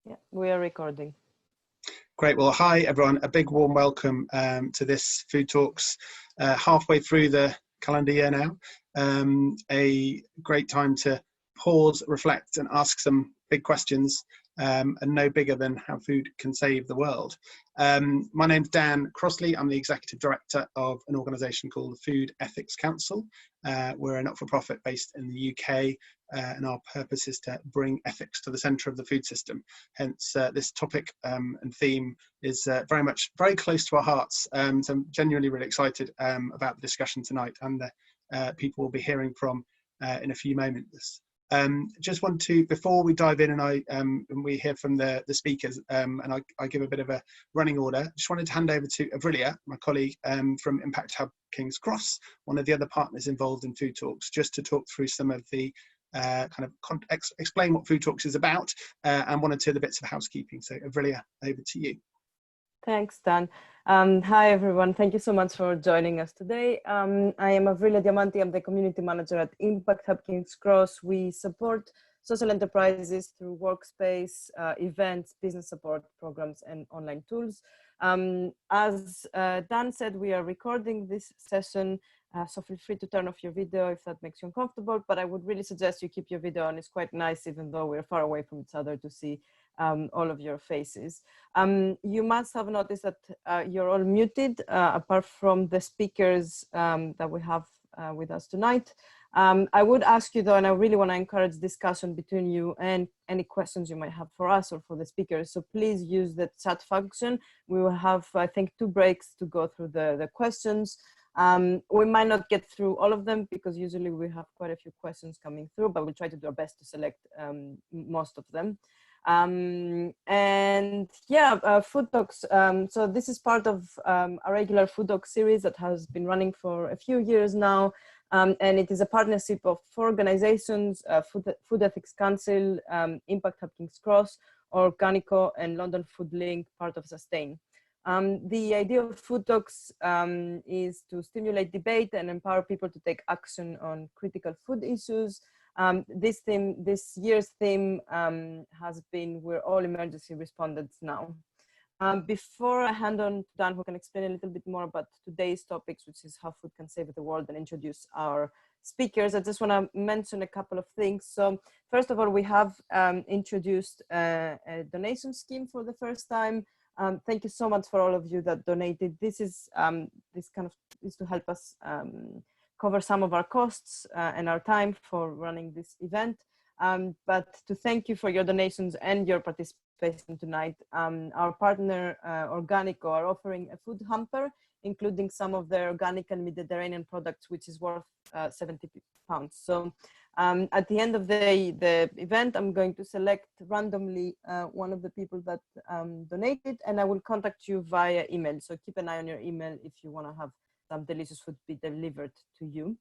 Yeah, we are recording. Great. Well, hi everyone. A big warm welcome to this Food Talks halfway through the calendar year now. A great time to pause, reflect and ask some big questions, and no bigger than how food can save the world. My name's Dan Crossley. I'm the Executive Director of an organisation called the Food Ethics Council. We're a not-for-profit based in the UK, and our purpose is to bring ethics to the centre of the food system. Hence, this topic and theme is very close to our hearts. So I'm genuinely really excited about the discussion tonight and the people we'll be hearing from in a few moments. Just want to, before we dive in and we hear from the speakers, and I give a bit of a running order, just wanted to hand over to Avrilia, my colleague from Impact Hub King's Cross, one of the other partners involved in Food Talks, just to talk through some of the explain what Food Talks is about and one or two of the bits of housekeeping. So Avrilia, over to you. Thanks, Dan. Hi, everyone. Thank you so much for joining us today. I am Avrilia Diamanti. I'm the community manager at Impact Hub King's Cross. We support social enterprises through workspace, events, business support programs, and online tools. As Dan said, we are recording this session, so feel free to turn off your video if that makes you uncomfortable, but I would really suggest you keep your video on. It's quite nice, even though we're far away from each other, to see all of your faces. You must have noticed that you're all muted, apart from the speakers that we have with us tonight. I would ask you though, and I really want to encourage discussion between you and any questions you might have for us or for the speakers. So please use the chat function. We will have, I think, 2 breaks to go through the questions. We might not get through all of them because usually we have quite a few questions coming through, but we'll try to do our best to select most of them. And yeah, Food Talks. So this is part of a regular Food Talks series that has been running for a few years now. And it is a partnership of 4 organizations, Food Ethics Council, Impact Hub King's Cross, Organico, and London Food Link, part of Sustain. The idea of Food Talks is to stimulate debate and empower people to take action on critical food issues. This year's theme has been, we're all emergency respondents now. Before I hand on to Dan, who can explain a little bit more about today's topics, which is how food can save the world, and introduce our speakers, I just want to mention a couple of things. So first of all, we have introduced a donation scheme for the first time. Thank you so much for all of you that donated. This is to help us cover some of our costs and our time for running this event. But to thank you for your donations and your participation tonight, our partner Organico are offering a food hamper, including some of their organic and Mediterranean products, which is worth £70. So at the end of the event, I'm going to select randomly one of the people that donated, and I will contact you via email. So keep an eye on your email if you want to have some delicious food be delivered to you.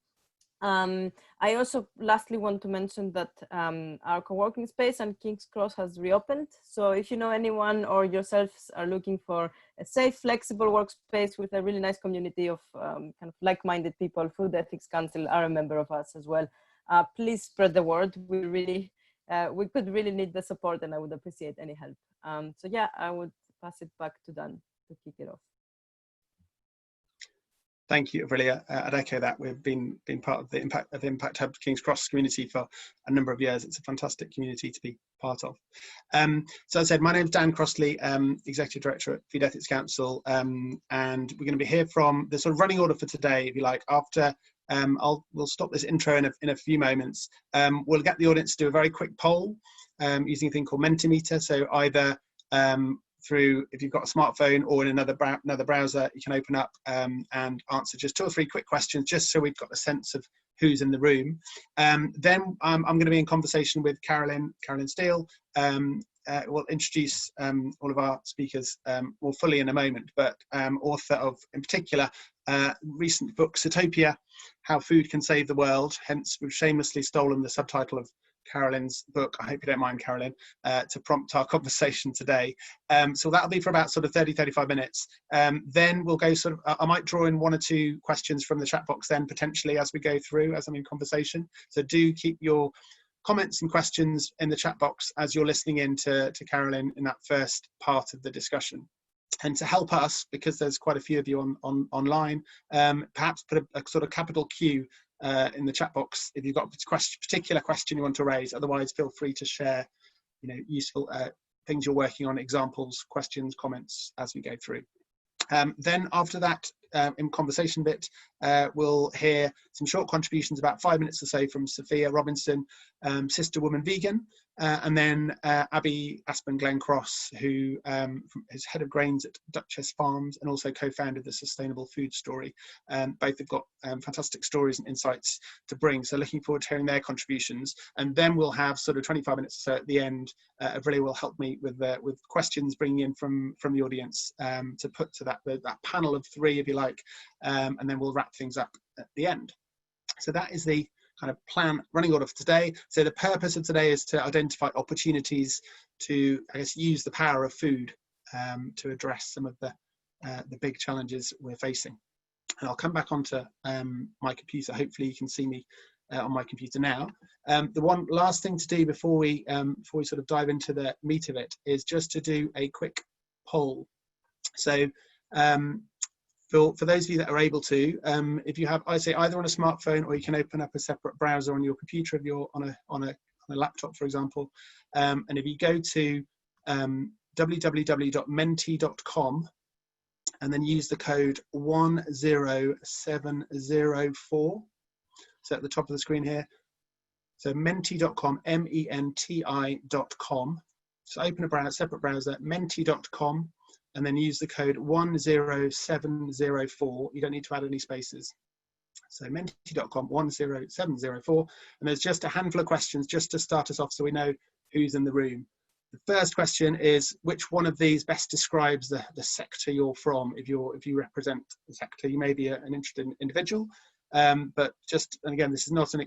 I also lastly want to mention that our co-working space and King's Cross has reopened. So if you know anyone or yourselves are looking for a safe, flexible workspace with a really nice community of kind of like-minded people, Food Ethics Council are a member of us as well. Please spread the word. We could really need the support, and I would appreciate any help. So yeah, I would pass it back to Dan to kick it off. Thank you, Avrilia. I'd echo that. We've been part of the Impact Hub King's Cross community for a number of years. It's a fantastic community to be part of. So as I said, my name's Dan Crossley, Executive Director at Food Ethics Council, and we're going to be here from the sort of running order for today, if you like. After we'll stop this intro in a few moments. We'll get the audience to do a very quick poll using a thing called Mentimeter. So either through, if you've got a smartphone or in another browser, you can open up and answer just 2 or 3 quick questions, just so we've got a sense of who's in the room. Then I'm going to be in conversation with Carolyn Steele. We'll introduce all of our speakers more fully in a moment, but author of, in particular, recent book, Sitopia, How Food Can Save the World. Hence, we've shamelessly stolen the subtitle of Carolyn's book, I hope you don't mind, Carolyn, to prompt our conversation today. So that'll be for about sort of 30-35 minutes. Then we'll go sort of, I might draw in 1 or 2 questions from the chat box then potentially as we go through, as I'm in conversation. So do keep your comments and questions in the chat box as you're listening in to Carolyn in that first part of the discussion. And to help us, because there's quite a few of you online, perhaps put a sort of capital Q in the chat box if you've got a particular question you want to raise. Otherwise, feel free to share, useful things you're working on, examples, questions, comments as we go through. Then after that, in conversation bit, we'll hear some short contributions, about 5 minutes or so, from Safiya Robinson, Sister Woman Vegan, and then Abi Aspen Glencross, who is head of grains at Duchess Farms and also co-founded the Sustainable Food Story. Both have got fantastic stories and insights to bring, so looking forward to hearing their contributions. And then we'll have sort of 25 minutes or so at the end. Really will help me with questions bringing in from the audience to put to that panel of three, if you like, and then we'll wrap things up at the end. So that is the kind of plan running order for today. So the purpose of today is to identify opportunities to, I guess, use the power of food to address some of the big challenges we're facing. And I'll come back onto my computer. Hopefully you can see me on my computer now. The one last thing to do before we sort of dive into the meat of it is just to do a quick poll. So for those of you that are able to, if you have, I say, either on a smartphone, or you can open up a separate browser on your computer if you're on a laptop, for example. And if you go to www.menti.com and then use the code 10704. So at the top of the screen here. So menti.com, MENTI.com. So open a separate browser, menti.com. And then use the code 10704. You don't need to add any spaces. So menti.com 10704. And there's just a handful of questions just to start us off so we know who's in the room. The first question is, which one of these best describes the sector you're from? If you represent the sector, you may be an interested individual. But just, and again, this is not an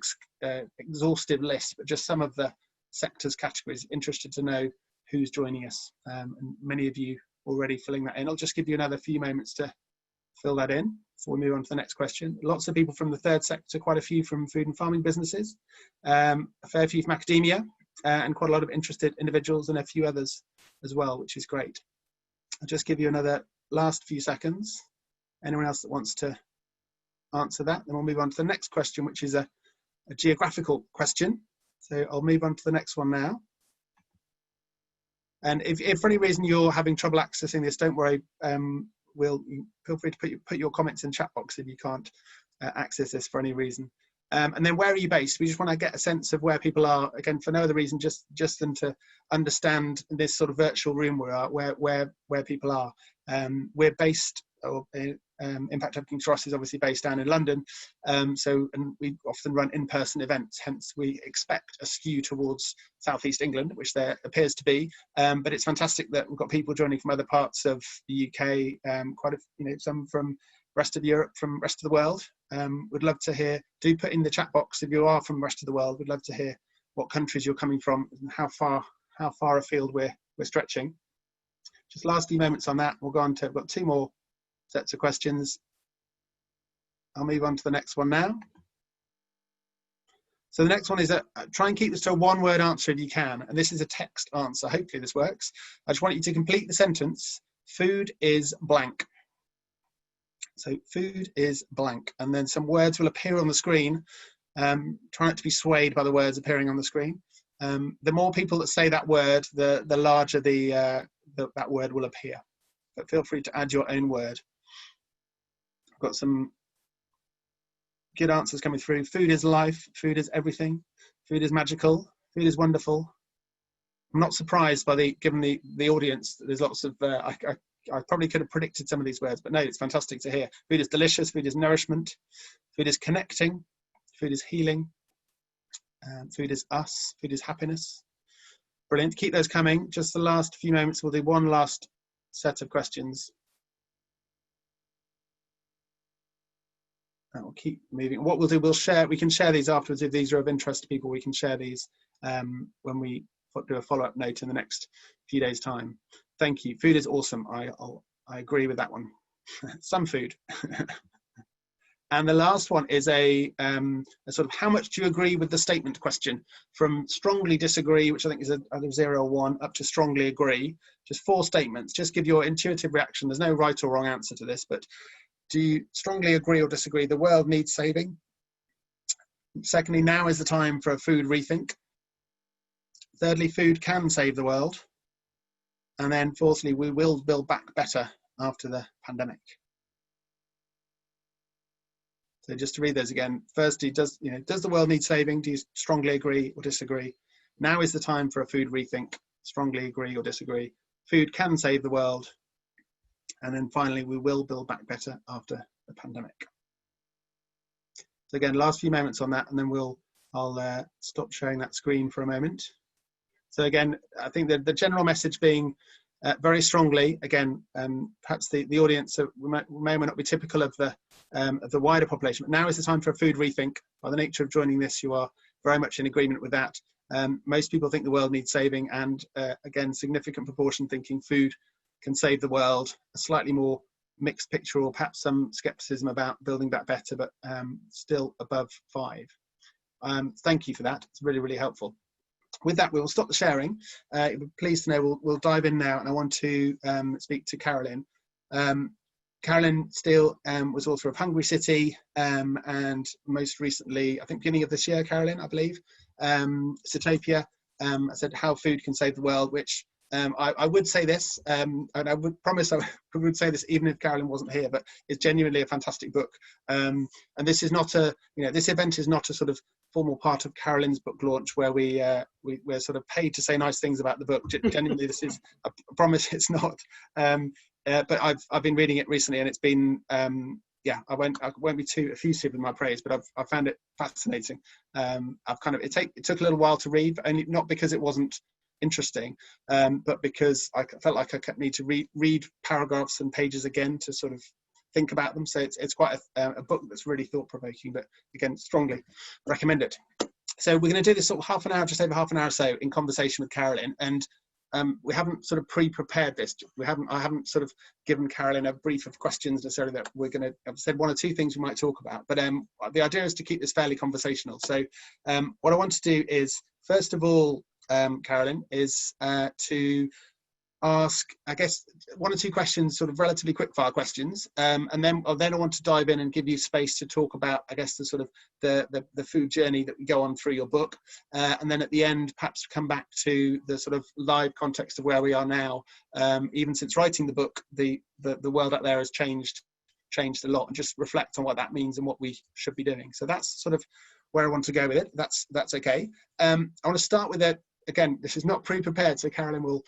exhaustive list, but just some of the sectors categories. Interested to know who's joining us. And many of you already filling that in. I'll just give you another few moments to fill that in before we move on to the next question. Lots of people from the third sector, quite a few from food and farming businesses, a fair few from academia, and quite a lot of interested individuals, and a few others as well, which is great. I'll just give you another last few seconds. Anyone else that wants to answer that? Then we'll move on to the next question, which is a geographical question. So I'll move on to the next one now. And if for any reason you're having trouble accessing this, don't worry. Feel free to put your comments in chat box if you can't access this for any reason. And then where are you based? We just want to get a sense of where people are, again, for no other reason, just them to understand this sort of virtual room where people are. We're based, Impact Hub King's Cross is obviously based down in London, and we often run in-person events, hence we expect a skew towards southeast England, which there appears to be, but it's fantastic that we've got people joining from other parts of the UK, some from rest of Europe, from rest of the world. Would love to hear, do put in the chat box if you are from the rest of the world. We'd love to hear what countries you're coming from and how far afield we're stretching. Just last few moments on that. We'll go on to, I've got two more sets of questions. I'll move on to the next one now. So the next one is try and keep this to a one-word answer if you can. And this is a text answer. Hopefully this works. I just want you to complete the sentence. Food is blank. So food is blank. And then some words will appear on the screen. Try not to be swayed by the words appearing on the screen. The more people that say that word, the larger that word will appear. But feel free to add your own word. I've got some good answers coming through. Food is life. Food is everything. Food is magical. Food is wonderful. I'm not surprised by given the audience. There's lots of, I probably could have predicted some of these words, but no, it's fantastic to hear. Food is delicious. Food is nourishment. Food is connecting. Food is healing. Food is us. Food is happiness. Brilliant. Keep those coming. Just the last few moments. We'll do one last set of questions. And we'll keep moving. What we'll do, we can share these afterwards if these are of interest to people. We can share these when we do a follow-up note in the next few days' time. Thank you. Food is awesome. I agree with that one. Some food. And the last one is a sort of how much do you agree with the statement question, from strongly disagree, which I think is either 0 or 1, up to strongly agree. Just 4 statements. Just give your intuitive reaction. There's no right or wrong answer to this, but do you strongly agree or disagree the world needs saving? Secondly, now is the time for a food rethink. Thirdly, food can save the world. And then fourthly, we will build back better after the pandemic. So just to read those again, firstly, does the world need saving? Do you strongly agree or disagree? Now is the time for a food rethink. Strongly agree or disagree. Food can save the world. And then finally, we will build back better after the pandemic. So again, last few moments on that, and then I'll stop sharing that screen for a moment. So again, I think the general message being very strongly, again, perhaps the audience may or may not be typical of the wider population, but now is the time for a food rethink. By the nature of joining this, you are very much in agreement with that. Most people think the world needs saving, and again, significant proportion thinking food can save the world. A slightly more mixed picture, or perhaps some skepticism about building back better, but still above 5. Thank you for that. It's really, really helpful. With that, we will stop the sharing. Pleased to know we'll dive in now, and I want to speak to Carolyn. Carolyn Steele was author of Hungry City, and most recently, I think beginning of this year, Carolyn, I believe, Sitopia. I said how food can save the world, which I would say this, and I would promise I would say this even if Carolyn wasn't here, but it's genuinely a fantastic book. And this is not this event is not a sort of formal part of Carolyn's book launch where we're sort of paid to say nice things about the book. Genuinely, this is, I promise it's not. But I've been reading it recently, and it's been I won't be too effusive in my praise, but I've found it fascinating. It took a little while to read, but only not because it wasn't interesting, but because I felt like I need to read paragraphs and pages again to sort of think about them. So it's quite a book that's really thought-provoking, but again, strongly recommend it. So we're going to do this sort of half an hour, just over half an hour or so, in conversation with Carolyn, and we haven't sort of pre-prepared this. I haven't sort of given Carolyn a brief of questions necessarily that we're going to. I've said 1 or 2 things we might talk about, but the idea is to keep this fairly conversational. So what I want to do is, first of all, Carolyn, is to ask, I guess, 1 or 2 questions, sort of relatively quick-fire questions, and then I want to dive in and give you space to talk about, I guess, the sort of the food journey that we go on through your book, and then at the end, perhaps come back to the sort of live context of where we are now. Even since writing the book, the world out there has changed a lot, and just reflect on what that means and what we should be doing. So that's sort of where I want to go with it. That's okay. I want to start with again, this is not pre-prepared, so Carolyn will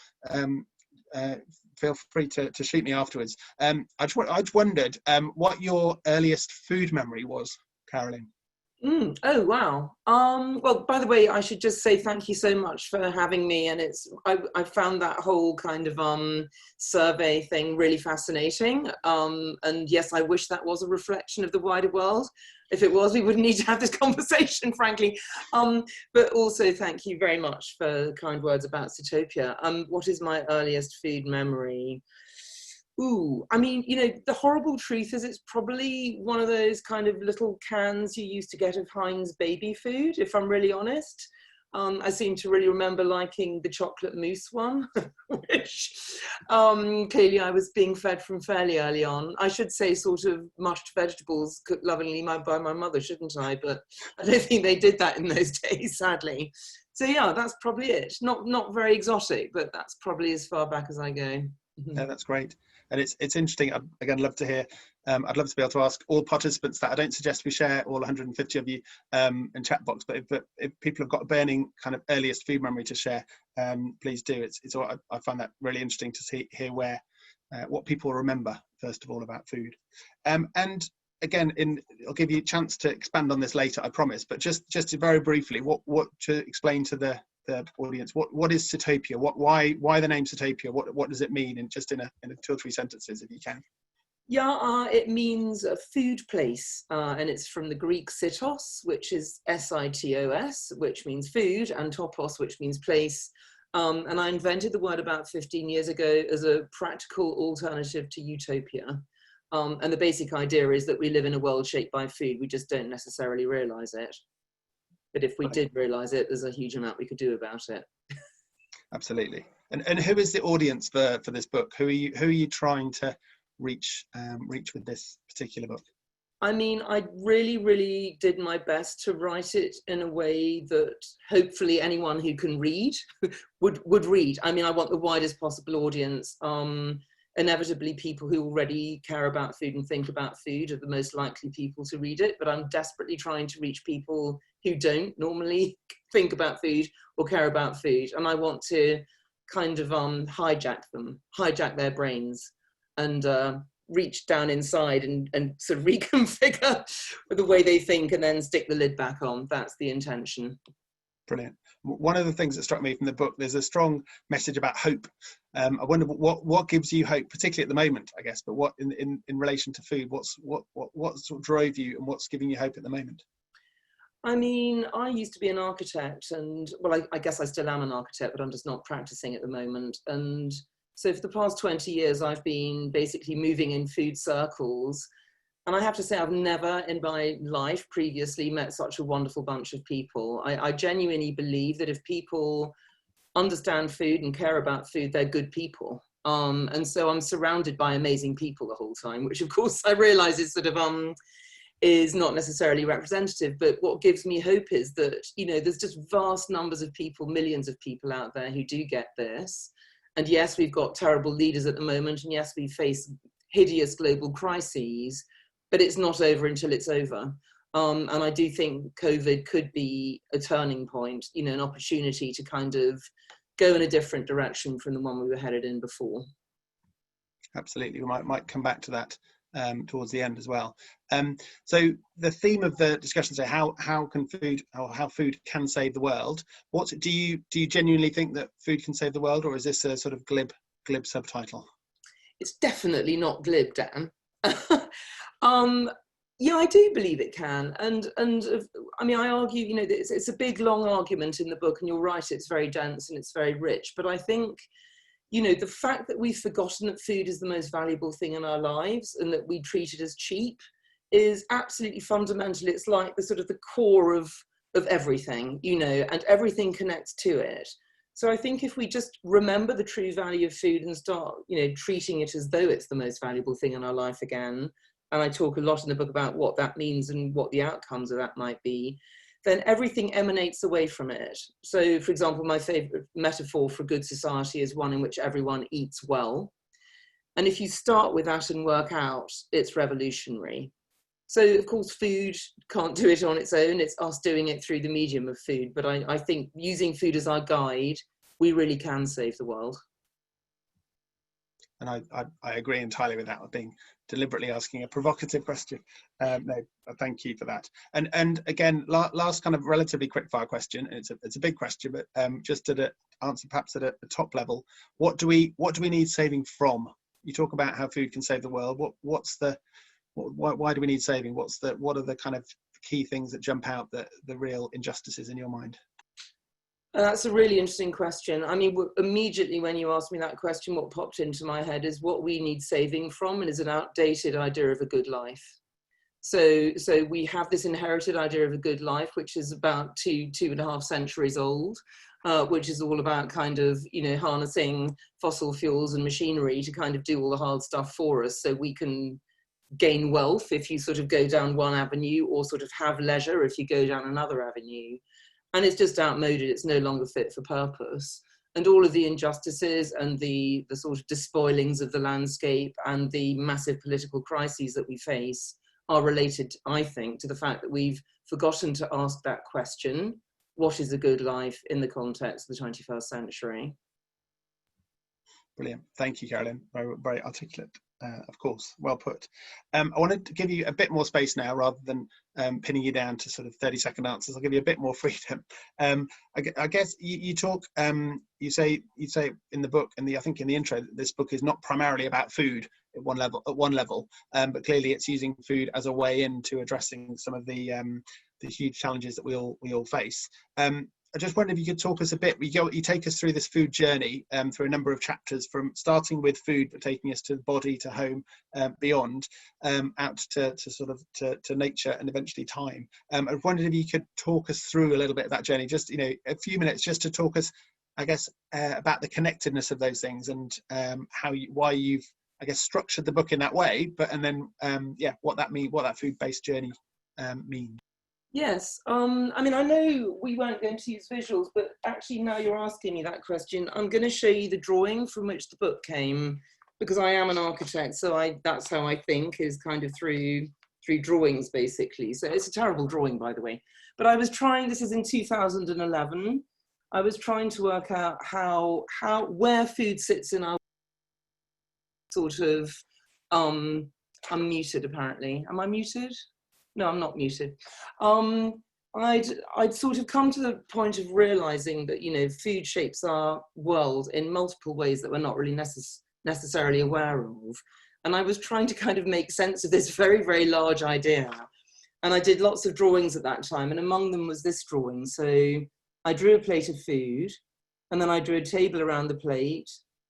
feel free to shoot me afterwards. I just wondered what your earliest food memory was, Carolyn. Oh wow. Well, by the way, I should just say thank you so much for having me, and I found that whole kind of survey thing really fascinating, and yes, I wish that was a reflection of the wider world. If it was, we wouldn't need to have this conversation, frankly. But also thank you very much for the kind words about Sitopia. What is my earliest food memory? Ooh, I mean, the horrible truth is it's probably one of those kind of little cans you used to get of Heinz baby food, if I'm really honest. I seem to really remember liking the chocolate mousse one, which clearly I was being fed from fairly early on. I should say sort of mushed vegetables cooked lovingly by my mother, shouldn't I? But I don't think they did that in those days, sadly. So yeah, that's probably it. Not very exotic, but that's probably as far back as I go. Yeah, that's great. And it's interesting. I'd love to hear. I'd love to be able to ask all participants that. I don't suggest we share all 150 of you in chat box, but if people have got a burning kind of earliest food memory to share, please do. I find that really interesting to hear what people remember first of all about food. And again, I'll give you a chance to expand on this later, I promise. But just to very briefly, what to explain to the audience, what is Sitopia? Why the name Sitopia? What does it mean? In 2 or 3 sentences, if you can. Yeah, it means a food place, and it's from the Greek sitos, which is sitos, which means food, and topos, which means place. And I invented the word about 15 years ago as a practical alternative to utopia. And the basic idea is that we live in a world shaped by food. We just don't necessarily realize it. But if we did realize it, there's a huge amount we could do about it. Absolutely. And who is the audience for this book? Who are you trying to reach with this particular book? I mean, I really, really did my best to write it in a way that hopefully anyone who can read would read. I mean, I want the widest possible audience. Inevitably, people who already care about food and think about food are the most likely people to read it, but I'm desperately trying to reach people who don't normally think about food or care about food. And I want to kind of hijack their brains and reach down inside and sort of reconfigure the way they think and then stick the lid back on. That's the intention. Brilliant. One of the things that struck me from the book, there's a strong message about hope. I wonder what gives you hope, particularly at the moment, I guess, but what in relation to food, what sort of drove you and what's giving you hope at the moment? I mean, I used to be an architect and, well, I guess I still am an architect, but I'm just not practicing at the moment. And so for the past 20 years, I've been basically moving in food circles. And I have to say, I've never in my life previously met such a wonderful bunch of people. I genuinely believe that if people understand food and care about food, they're good people. And so I'm surrounded by amazing people the whole time, which of course I realize is sort of, is not necessarily representative, but what gives me hope is that, you know, there's just vast numbers of people, millions of people out there who do get this. And yes, we've got terrible leaders at the moment. And yes, we face hideous global crises, but it's not over until it's over. And I do think COVID could be a turning point, you know, an opportunity to kind of go in a different direction from the one we were headed in before. Absolutely. We might come back to that towards the end as well. So the theme of the discussion is how food can save the world. What do you genuinely think that food can save the world, or is this a sort of glib subtitle? It's definitely not glib, Dan. Yeah, I do believe it can, and I mean, I argue, you know, that it's a big, long argument in the book, and you're right, it's very dense and it's very rich. But I think, you know, the fact that we've forgotten that food is the most valuable thing in our lives and that we treat it as cheap is absolutely fundamental. It's like the sort of the core of everything, you know, and everything connects to it. So I think if we just remember the true value of food and start, you know, treating it as though it's the most valuable thing in our life again, and I talk a lot in the book about what that means and what the outcomes of that might be, then everything emanates away from it. So, for example, my favorite metaphor for a good society is one in which everyone eats well. And if you start with that and work out, it's revolutionary. So, of course, food can't do it on its own. It's us doing it through the medium of food. But I think using food as our guide, we really can save the world. And I agree entirely with that. I'm being deliberately asking a provocative question. No, thank you for that. And again, last kind of relatively quick fire question. It's a big question, but just to answer perhaps at a top level, what do we need saving from? You talk about how food can save the world. Why do we need saving? What are the kind of key things that jump out, the real injustices in your mind? That's a really interesting question. I mean, immediately when you asked me that question, what popped into my head is what we need saving from, and is an outdated idea of a good life. So we have this inherited idea of a good life, which is about 2.5 centuries old, which is all about kind of, you know, harnessing fossil fuels and machinery to kind of do all the hard stuff for us so we can gain wealth if you sort of go down one avenue, or sort of have leisure if you go down another avenue. And it's just outmoded, it's no longer fit for purpose. And all of the injustices and the sort of despoilings of the landscape and the massive political crises that we face are related, I think, to the fact that we've forgotten to ask that question, what is a good life in the context of the 21st century? Brilliant. Thank you, Carolyn. Very, very articulate. Of course, well put. I wanted to give you a bit more space now, rather than pinning you down to sort of 30-second answers. I'll give you a bit more freedom. I guess you talk. You say in the book, and I think in the intro, that this book is not primarily about food at one level, but clearly it's using food as a way into addressing some of the huge challenges that we all face. I just wondered if you could talk us a bit. You take us through this food journey through a number of chapters, from starting with food, but taking us to the body, to home, beyond, out to nature, and eventually time. I wondered if you could talk us through a little bit of that journey, just a few minutes, just to talk us, I guess, about the connectedness of those things, and why you've, I guess, structured the book in that way, and then what that food-based journey means. Yes, I mean, I know we weren't going to use visuals, but actually now you're asking me that question, I'm going to show you the drawing from which the book came, because I am an architect, so that's how I think, is kind of through drawings, basically. So it's a terrible drawing, by the way. But I was trying, this is in 2011, I was trying to work out where food sits in our sort of, I'm muted apparently. Am I muted? No, I'm not muted. I'd sort of come to the point of realizing that, food shapes our world in multiple ways that we're not really necessarily aware of. And I was trying to kind of make sense of this very, very large idea. And I did lots of drawings at that time. And among them was this drawing. So I drew a plate of food, and then I drew a table around the plate,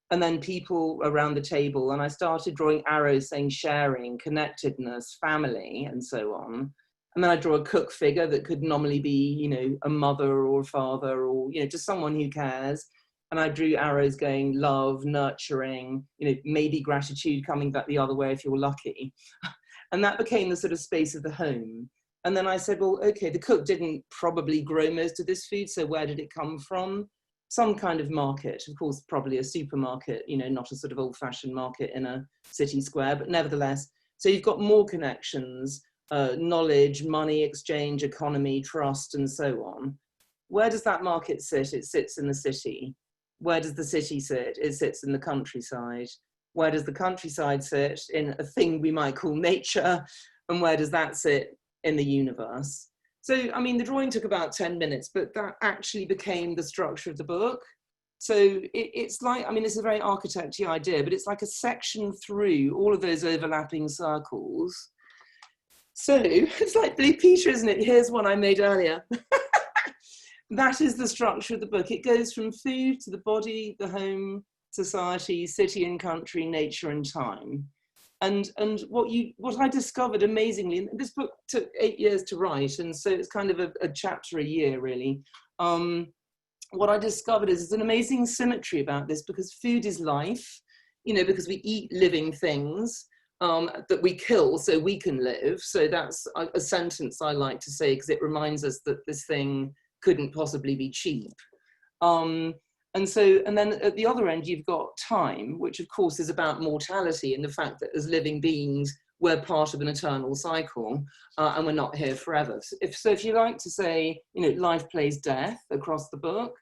and then people around the table, and I started drawing arrows saying sharing, connectedness, family, and so on. And then I draw a cook figure that could normally be, a mother or a father, or, just someone who cares. And I drew arrows going love, nurturing, maybe gratitude coming back the other way if you're lucky. And that became the sort of space of the home. And then I said, well, okay, the cook didn't probably grow most of this food, so where did it come from? Some kind of market, of course, probably a supermarket, not a sort of old-fashioned market in a city square, but nevertheless. So you've got more connections, knowledge, money exchange, economy, trust, and so on. Where does that market sit? It sits in the city. Where does the city sit? It sits in the countryside. Where does the countryside sit? In a thing we might call nature. And where does that sit? In the universe. So, I mean, the drawing took about 10 minutes, but that actually became the structure of the book. So it's like, I mean, it's a very architecty idea, but it's like a section through all of those overlapping circles. So it's like Blue Peter, isn't it? Here's one I made earlier. That is the structure of the book. It goes from food to the body, the home, society, city and country, nature and time. And what I discovered amazingly, and this book took 8 years to write, and so it's kind of a chapter a year, really. What I discovered is there's an amazing symmetry about this, because food is life, because we eat living things that we kill so we can live. So that's a sentence I like to say, because it reminds us that this thing couldn't possibly be cheap. And then at the other end, you've got time, which of course is about mortality and the fact that as living beings, we're part of an eternal cycle and we're not here forever. So if you like to say, life plays death across the book,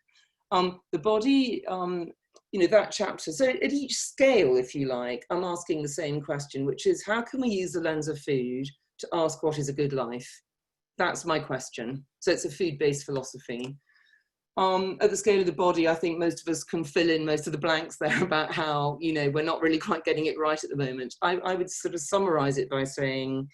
the body, that chapter. So at each scale, if you like, I'm asking the same question, which is how can we use the lens of food to ask what is a good life? That's my question. So it's a food-based philosophy. At the scale of the body, I think most of us can fill in most of the blanks there about how, we're not really quite getting it right at the moment. I would sort of summarize it by saying,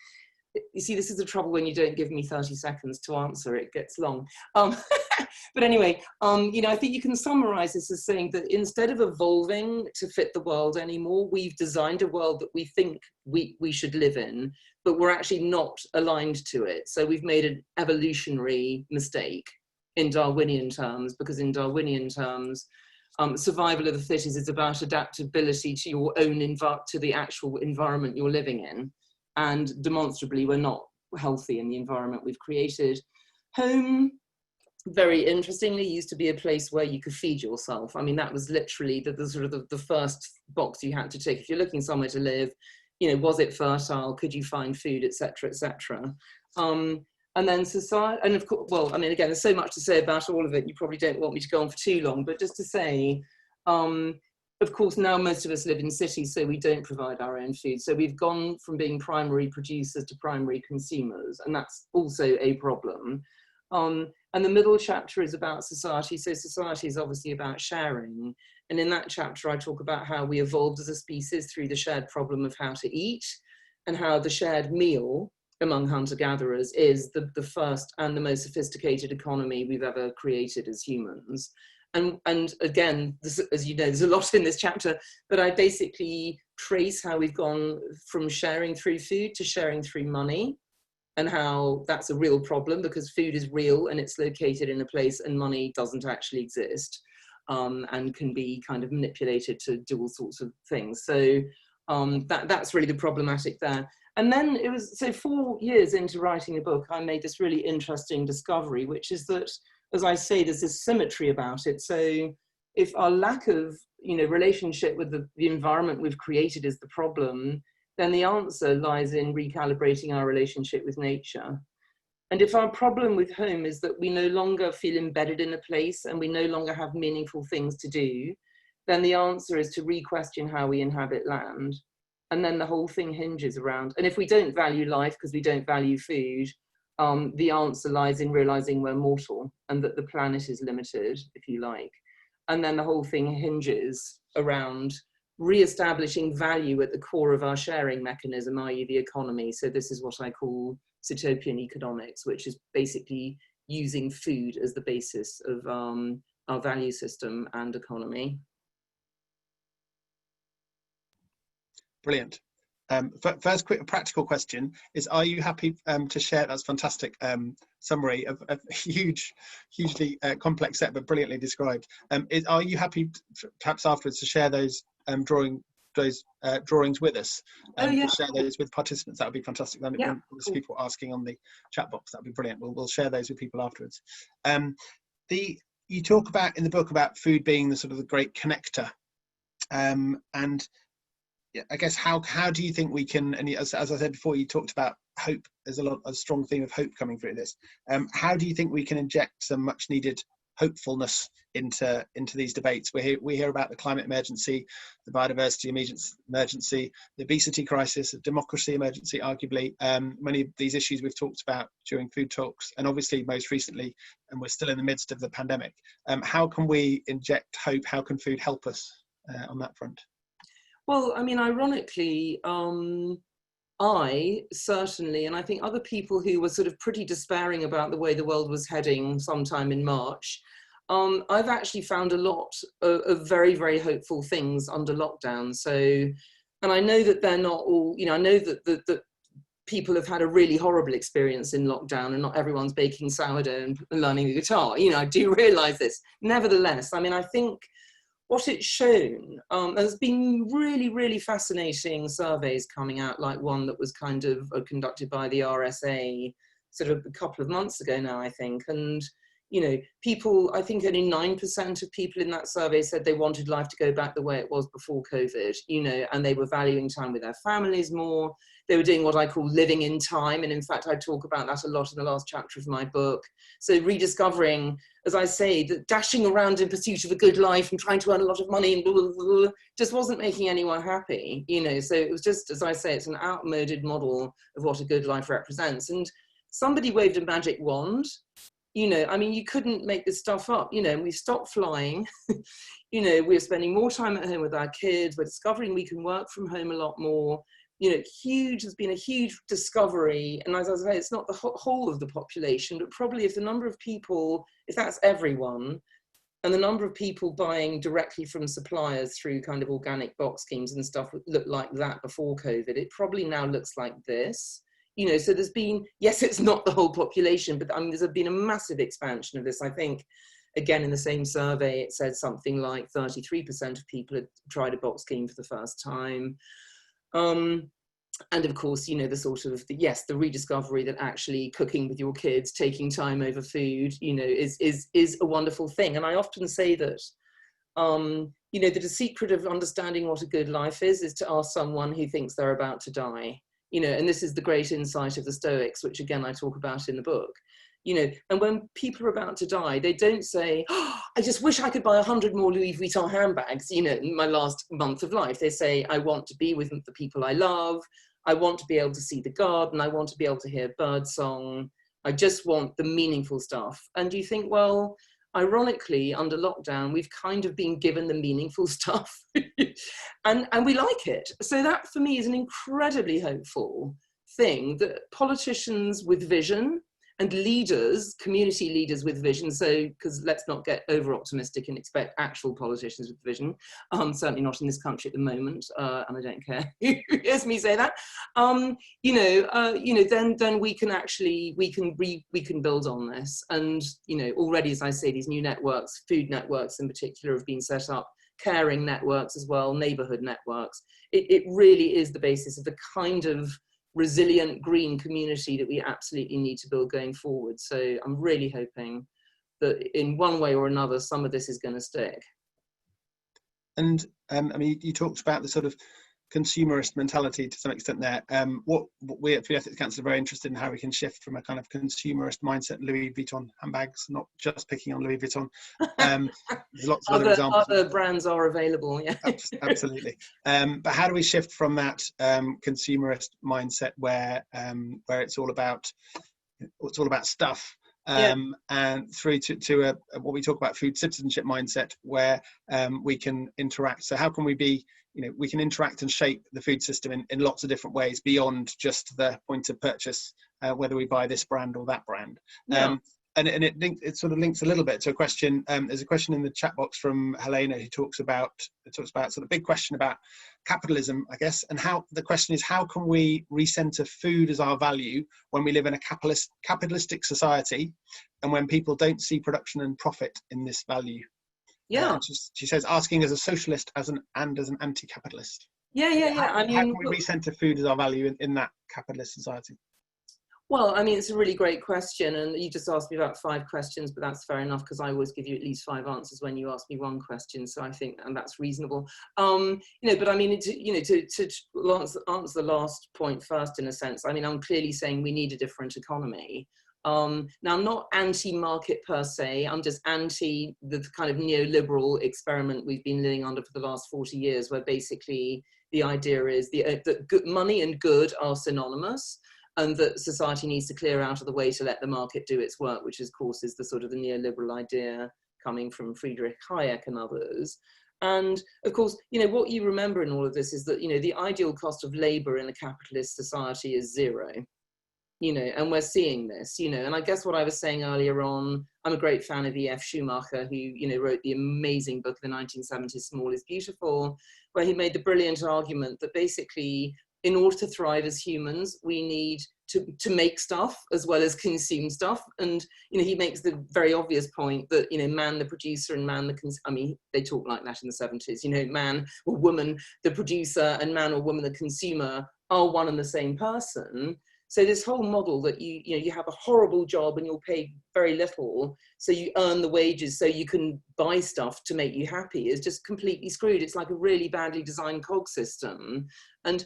you see, this is the trouble when you don't give me 30 seconds to answer, it gets long. But anyway, I think you can summarize this as saying that instead of evolving to fit the world anymore, we've designed a world that we think we should live in, but we're actually not aligned to it. So we've made an evolutionary mistake in Darwinian terms, because in Darwinian terms, survival of the fittest is about adaptability to your own to the actual environment you're living in. And demonstrably, we're not healthy in the environment we've created. Home, very interestingly, used to be a place where you could feed yourself. I mean, that was literally the sort of the first box you had to tick. If you're looking somewhere to live, was it fertile? Could you find food, etc., etc. And then society, and of course, well, I mean, again, there's so much to say about all of it. You probably don't want me to go on for too long, but just to say, of course, now most of us live in cities, so we don't provide our own food. So we've gone from being primary producers to primary consumers, and that's also a problem. And the middle chapter is about society. So society is obviously about sharing. And in that chapter, I talk about how we evolved as a species through the shared problem of how to eat, and how the shared meal among hunter-gatherers is the first and the most sophisticated economy we've ever created as humans. And again, this, as you know, there's a lot in this chapter, but I basically trace how we've gone from sharing through food to sharing through money, and how that's a real problem because food is real and it's located in a place and money doesn't actually exist, and can be kind of manipulated to do all sorts of things. So that's really the problematic there. And then it was, so 4 years into writing a book, I made this really interesting discovery, which is that, as I say, there's this symmetry about it. So if our lack of, relationship with the environment we've created is the problem, then the answer lies in recalibrating our relationship with nature. And if our problem with home is that we no longer feel embedded in a place and we no longer have meaningful things to do, then the answer is to re-question how we inhabit land. And then the whole thing hinges around, and if we don't value life because we don't value food, the answer lies in realizing we're mortal and that the planet is limited, if you like. And then the whole thing hinges around re-establishing value at the core of our sharing mechanism, i.e. the economy. So this is what I call Sitopian economics, which is basically using food as the basis of our value system and economy. Brilliant. First quick practical question is, are you happy to share, that's fantastic summary of a hugely complex set, but brilliantly described. Are you happy perhaps afterwards to share those drawings with us? To share those with participants? That would be fantastic. Then Yeah, there's people asking on the chat box, that'd be brilliant. We'll share those with people afterwards. You talk about in the book about food being the sort of the great connector, and I guess how do you think we can, and as I said before, you talked about hope. There's a strong theme of hope coming through this. How do you think we can inject some much needed hopefulness into these debates? We hear about the climate emergency, the biodiversity emergency, the obesity crisis, the democracy emergency, arguably. Many of these issues we've talked about during food talks, and obviously most recently, and we're still in the midst of the pandemic. How can we inject hope? How can food help us on that front? Well, I mean, ironically, I certainly, and I think other people who were sort of pretty despairing about the way the world was heading sometime in March, I've actually found a lot of very, very hopeful things under lockdown. So, and I know that they're not all, I know that people have had a really horrible experience in lockdown and not everyone's baking sourdough and learning the guitar. I do realize this. Nevertheless, I mean, I think what it's shown, there's been really, really fascinating surveys coming out, like one that was kind of conducted by the RSA sort of a couple of months ago now, I think. And, people, I think only 9% of people in that survey said they wanted life to go back the way it was before COVID, and they were valuing time with their families more. They were doing what I call living in time. And in fact, I talk about that a lot in the last chapter of my book. So rediscovering, as I say, that dashing around in pursuit of a good life and trying to earn a lot of money and blah, blah, blah, just wasn't making anyone happy, So it was just, as I say, it's an outmoded model of what a good life represents. And somebody waved a magic wand. I mean, you couldn't make this stuff up. We stopped flying. We're spending more time at home with our kids. We're discovering we can work from home a lot more. There's been a huge discovery. And as I say, it's not the whole of the population, but probably if the number of people, if that's everyone, and the number of people buying directly from suppliers through kind of organic box schemes and stuff looked like that before COVID, it probably now looks like this. So there's been, yes, it's not the whole population, but I mean, there's been a massive expansion of this. I think, again, in the same survey, it said something like 33% of people had tried a box scheme for the first time. And of course, the sort of, the rediscovery that actually cooking with your kids, taking time over food, is a wonderful thing. And I often say that, that the secret of understanding what a good life is to ask someone who thinks they're about to die. And this is the great insight of the Stoics, which again, I talk about in the book, and when people are about to die, they don't say, oh, I just wish I could buy 100 more Louis Vuitton handbags, in my last month of life. They say, I want to be with the people I love. I want to be able to see the garden. I want to be able to hear bird song. I just want the meaningful stuff. And you think, well, ironically, under lockdown, we've kind of been given the meaningful stuff and we like it. So that for me is an incredibly hopeful thing that politicians with vision and leaders, community leaders with vision, so, because let's not get over optimistic and expect actual politicians with vision, certainly not in this country at the moment, and I don't care who hears me say that, then we can actually, we can build on this. And, already, as I say, these new networks, food networks in particular, have been set up, caring networks as well, neighborhood networks. It really is the basis of the kind of resilient green community that we absolutely need to build going forward. So I'm really hoping that in one way or another, some of this is going to stick. And I mean, you talked about the sort of consumerist mentality to some extent there. What we at Food Ethics Council are very interested in how we can shift from a kind of consumerist mindset, Louis Vuitton handbags, not just picking on Louis Vuitton. There's lots of other examples. Other brands are available, yeah. Absolutely. But how do we shift from that consumerist mindset where it's all about stuff, and through to what we talk about food citizenship mindset, where we can interact? So how can we be, we can interact and shape the food system in lots of different ways beyond just the point of purchase, whether we buy this brand or that brand. And it sort of links a little bit to a question. There's a question in the chat box from Helena who talks about sort of big question about capitalism, I guess, and how the question is, how can we recenter food as our value when we live in a capitalistic society and when people don't see production and profit in this value? Yeah. She says, asking as a socialist and as an anti-capitalist. I mean, how can we recenter food as our value in that capitalist society? Well, I mean, it's a really great question, and you just asked me about 5 questions, but that's fair enough because I always give you at least 5 answers when you ask me 1 question, so I think and that's reasonable. But I mean, to answer the last point first, in a sense, I mean, I'm clearly saying we need a different economy. Now, I'm not anti-market per se. I'm just anti the kind of neoliberal experiment we've been living under for the last 40 years, where basically the idea is that good money and good are synonymous, and that society needs to clear out of the way to let the market do its work, which of course is the sort of the neoliberal idea coming from Friedrich Hayek and others. And of course, what you remember in all of this is that, the ideal cost of labor in a capitalist society is 0. And we're seeing this, and I guess what I was saying earlier on, I'm a great fan of E.F. Schumacher, who, wrote the amazing book in the 1970s, Small is Beautiful, where he made the brilliant argument that basically, in order to thrive as humans, we need to make stuff as well as consume stuff. And, he makes the very obvious point that, man, the producer, and man, they talk like that in the 70s, man or woman, the producer, and man or woman, the consumer, are one and the same person. So this whole model that you have a horrible job and you'll pay very little, so you earn the wages so you can buy stuff to make you happy, is just completely screwed. It's like a really badly designed cog system. And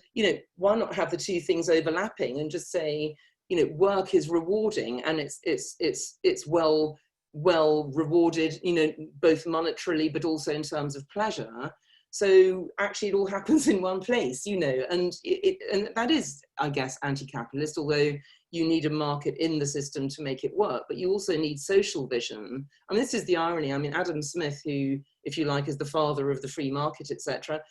why not have the 2 things overlapping and just say, work is rewarding and it's well rewarded, both monetarily but also in terms of pleasure. So actually it all happens in one place, and and that is, I guess, anti-capitalist, although you need a market in the system to make it work, but you also need social vision. I mean, this is the irony. I mean, Adam Smith, who, if you like, is the father of the free market, etc.,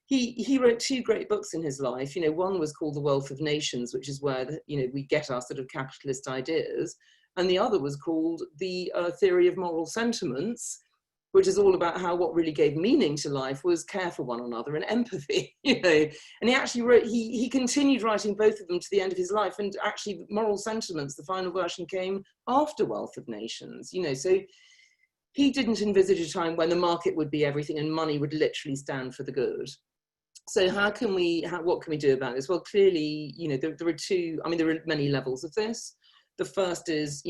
he wrote 2 great books in his life. One was called The Wealth of Nations, which is where, we get our sort of capitalist ideas. And the other was called The Theory of Moral Sentiments, which is all about how what really gave meaning to life was care for one another and empathy, And he actually wrote, he continued writing both of them to the end of his life. And actually Moral Sentiments, the final version, came after Wealth of Nations, So he didn't envisage a time when the market would be everything and money would literally stand for the good. So what can we do about this? Well, clearly, there are 2, there are many levels of this. The first is,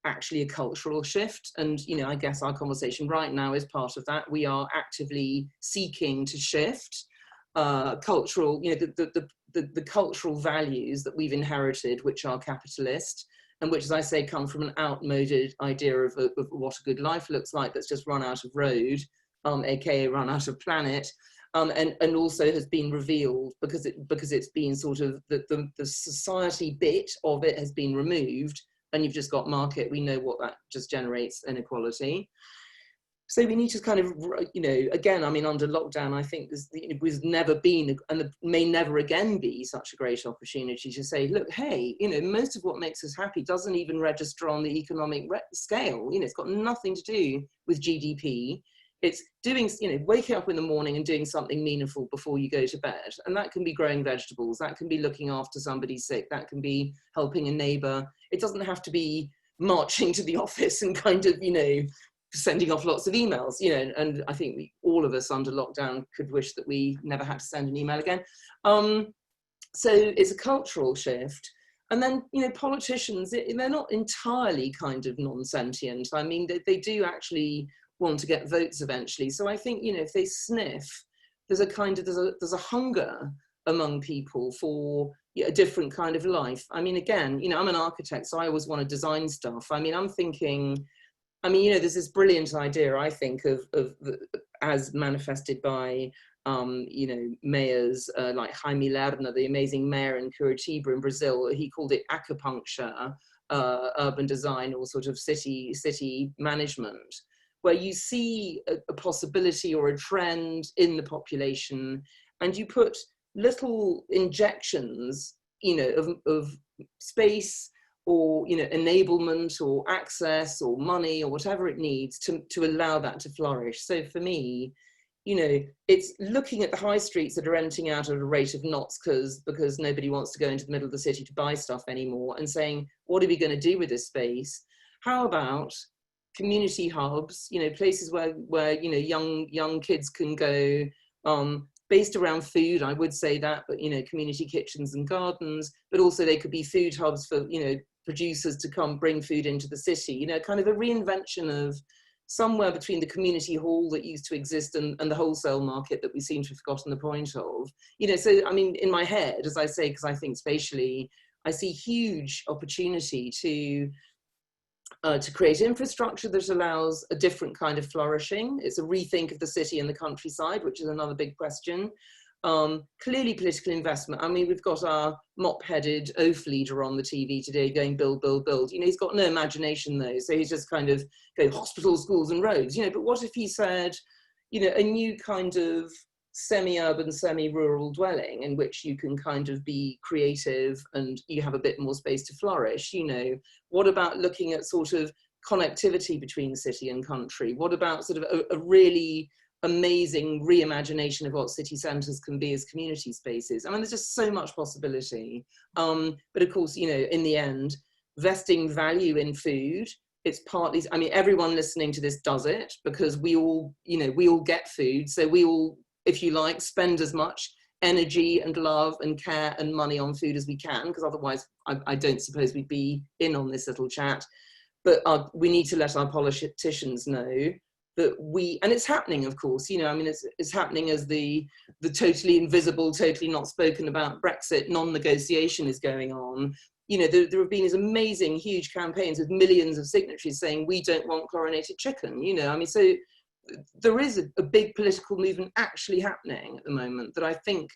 actually a cultural shift. And, I guess our conversation right now is part of that. We are actively seeking to shift cultural, the cultural values that we've inherited, which are capitalist, and which, as I say, come from an outmoded idea of what a good life looks like that's just run out of road, aka run out of planet. And also has been revealed because it's been sort of the society bit of it has been removed, and you've just got market. We know what that just generates: inequality. So we need to kind of, you know, again, I mean, under lockdown, I think it was never been, and may never again be, such a great opportunity to say, look, hey, you know, most of what makes us happy doesn't even register on the economic scale. You know, it's got nothing to do with GDP. It's doing, you know, waking up in the morning and doing something meaningful before you go to bed. And that can be growing vegetables. That can be looking after somebody sick. That can be helping a neighbor. It doesn't have to be marching to the office and kind of, you know, sending off lots of emails, you know, and I think all of us under lockdown could wish that we never had to send an email again. So it's a cultural shift. And then, you know, politicians, they're not entirely kind of non-sentient. I mean, they do actually want to get votes eventually. So I think, you know, if they sniff, there's a hunger among people for a different kind of life. I mean, again, you know, I'm an architect, so I always want to design stuff. I mean, I'm thinking, you know, there's this brilliant idea, I think, of as manifested by, you know, mayors like Jaime Lerner, the amazing mayor in Curitiba in Brazil. He called it acupuncture, urban design, or sort of city management, where you see a possibility or a trend in the population, and you put little injections, you know, of space, or, you know, enablement or access or money or whatever it needs to allow that to flourish. So for me, you know, it's looking at the high streets that are renting out at a rate of knots because nobody wants to go into the middle of the city to buy stuff anymore, and saying, what are we going to do with this space? How about community hubs, you know, places where you know, young kids can go, based around food, I would say that, but, you know, community kitchens and gardens, but also they could be food hubs for, you know, producers to come bring food into the city, you know, kind of a reinvention of somewhere between the community hall that used to exist and the wholesale market that we seem to have forgotten the point of, you know. So, I mean, in my head, as I say, because I think spatially, I see huge opportunity to create infrastructure that allows a different kind of flourishing. It's a rethink of the city and the countryside, which is another big question. Clearly political investment. I mean, we've got our mop-headed oaf leader on the TV today going build, build, build. You know, he's got no imagination though. So he's just kind of going hospitals, schools and roads, you know. But what if he said, you know, a new kind of semi-urban, semi-rural dwelling in which you can kind of be creative and you have a bit more space to flourish, you know? What about looking at sort of connectivity between city and country? What about sort of a really amazing reimagination of what city centres can be as community spaces? I mean, there's just so much possibility. But of course, you know, in the end, vesting value in food, it's partly, I mean, everyone listening to this does it because we all, you know, we all get food. So we all, if you like, spend as much energy and love and care and money on food as we can, because otherwise I don't suppose we'd be in on this little chat. But we need to let our politicians know that and it's happening, of course, you know, I mean, it's happening as the totally invisible, totally not spoken about Brexit non-negotiation is going on. You know, there have been these amazing, huge campaigns with millions of signatories saying, we don't want chlorinated chicken, you know, I mean, so there is a big political movement actually happening at the moment that I think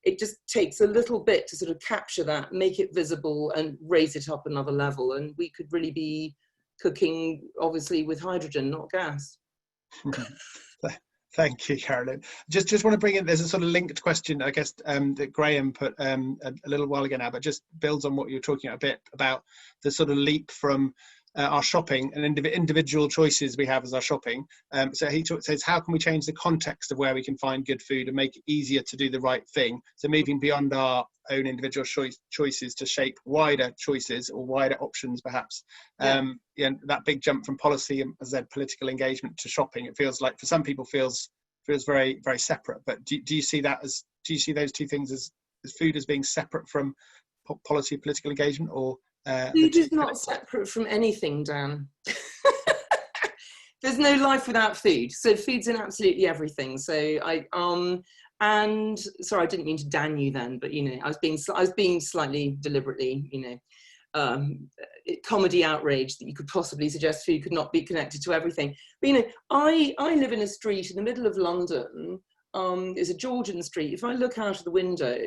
it just takes a little bit to sort of capture that, make it visible and raise it up another level. And we could really be cooking, obviously, with hydrogen, not gas. Thank you, Carolyn. Just want to bring in, there's a sort of linked question, I guess, that Graham put a little while ago now, but just builds on what you were talking a bit about the sort of leap from our shopping and individual choices we have as our shopping. So he says, how can we change the context of where we can find good food and make it easier to do the right thing? So moving beyond our own individual choices to shape wider choices or wider options, perhaps. Yeah, that big jump from policy and, as I said, political engagement to shopping, it feels like for some people feels very, very separate. But do you see that as, do you see those two things as food as being separate from policy, political engagement, or food is not separate from anything, Dan. There's no life without food. So food's in absolutely everything. So and sorry, I didn't mean to Dan you then, but you know, I was being slightly deliberately, you know, comedy outrage that you could possibly suggest food could not be connected to everything. But you know, I live in a street in the middle of London. It's a Georgian street. If I look out of the window,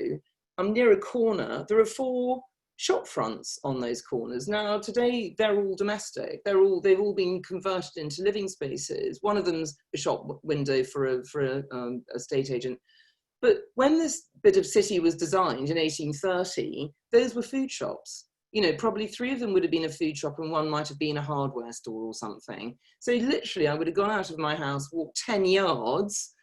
I'm near a corner. There are 4 shop fronts on those corners. Now today they're all domestic. They've all been converted into living spaces. One of them's a shop window for a estate agent. But when this bit of city was designed in 1830, those were food shops. You know, probably 3 of them would have been a food shop and 1 might have been a hardware store or something. So literally I would have gone out of my house, walked 10 yards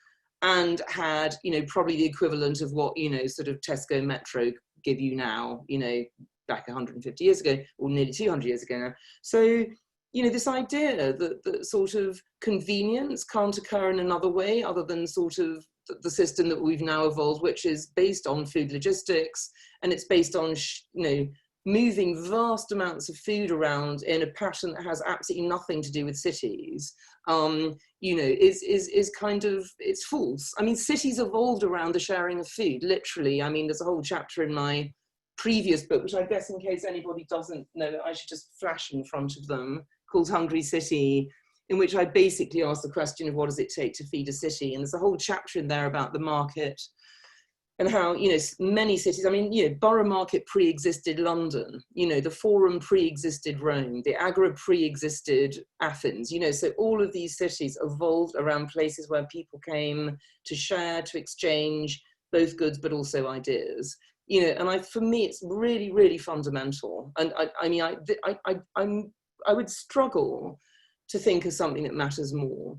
and had, you know, probably the equivalent of what, you know, sort of Tesco Metro give you now, you know, back 150 years ago, or nearly 200 years ago now. So, you know, this idea that sort of convenience can't occur in another way other than sort of the system that we've now evolved, which is based on food logistics, and it's based on, you know, moving vast amounts of food around in a pattern that has absolutely nothing to do with cities, you know, is kind of, it's false. I mean, cities evolved around the sharing of food, literally. I mean, there's a whole chapter in my previous book, which I guess in case anybody doesn't know, I should just flash in front of them, called Hungry City, in which I basically ask the question of what does it take to feed a city? And there's a whole chapter in there about the market, and how, you know, many cities, I mean, you know, Borough Market pre-existed London, you know, the Forum pre-existed Rome, the Agora pre-existed Athens, you know, so all of these cities evolved around places where people came to share, to exchange both goods, but also ideas, you know, and for me, it's really, really fundamental. And I mean, I would struggle to think of something that matters more.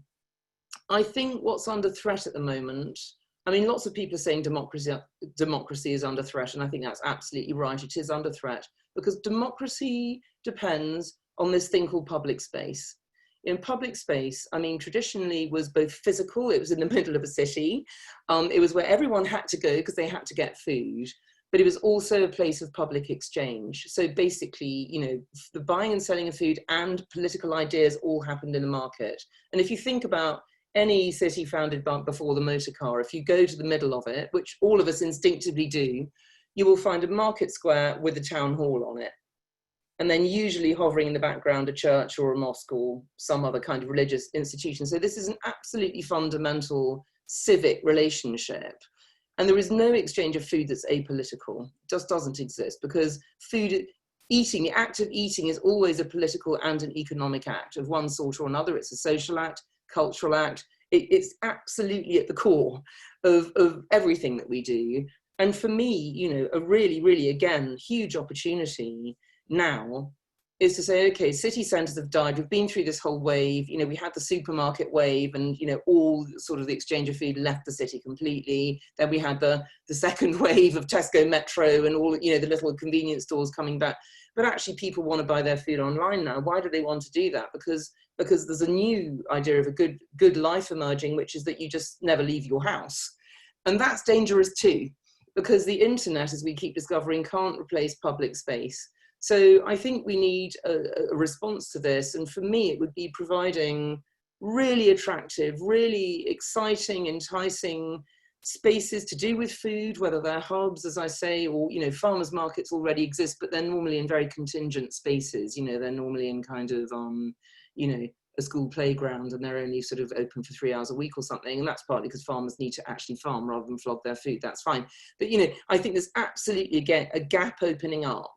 I think what's under threat at the moment, I mean, lots of people are saying democracy is under threat, and I think that's absolutely right. It is under threat because democracy depends on this thing called public space. In public space, I mean, traditionally was both physical, it was in the middle of a city, it was where everyone had to go because they had to get food, but it was also a place of public exchange. So basically, you know, the buying and selling of food and political ideas all happened in the market. And if you think about any city founded before the motor car, if you go to the middle of it, which all of us instinctively do, you will find a market square with a town hall on it. And then usually hovering in the background, a church or a mosque or some other kind of religious institution. So this is an absolutely fundamental civic relationship. And there is no exchange of food that's apolitical. It just doesn't exist, because eating, the act of eating is always a political and an economic act of one sort or another. It's a social act, cultural act. It's absolutely at the core of everything that we do. And for me, you know, a really, really, again, huge opportunity now is to say, okay, city centres have died. We've been through this whole wave. You know, we had the supermarket wave and, you know, all sort of the exchange of food left the city completely. Then we had the second wave of Tesco Metro and all, you know, the little convenience stores coming back. But actually people want to buy their food online now. Why do they want to do that? Because there's a new idea of a good life emerging, which is that you just never leave your house. And that's dangerous too, because the internet, as we keep discovering, can't replace public space. So I think we need a response to this. And for me, it would be providing really attractive, really exciting, enticing spaces to do with food, whether they're hubs, as I say, or, you know, farmers markets already exist, but they're normally in very contingent spaces. You know, they're normally in kind of, you know, a school playground, and they're only sort of open for 3 hours a week or something. And that's partly because farmers need to actually farm rather than flog their food. That's fine. But, you know, I think there's absolutely, again, a gap opening up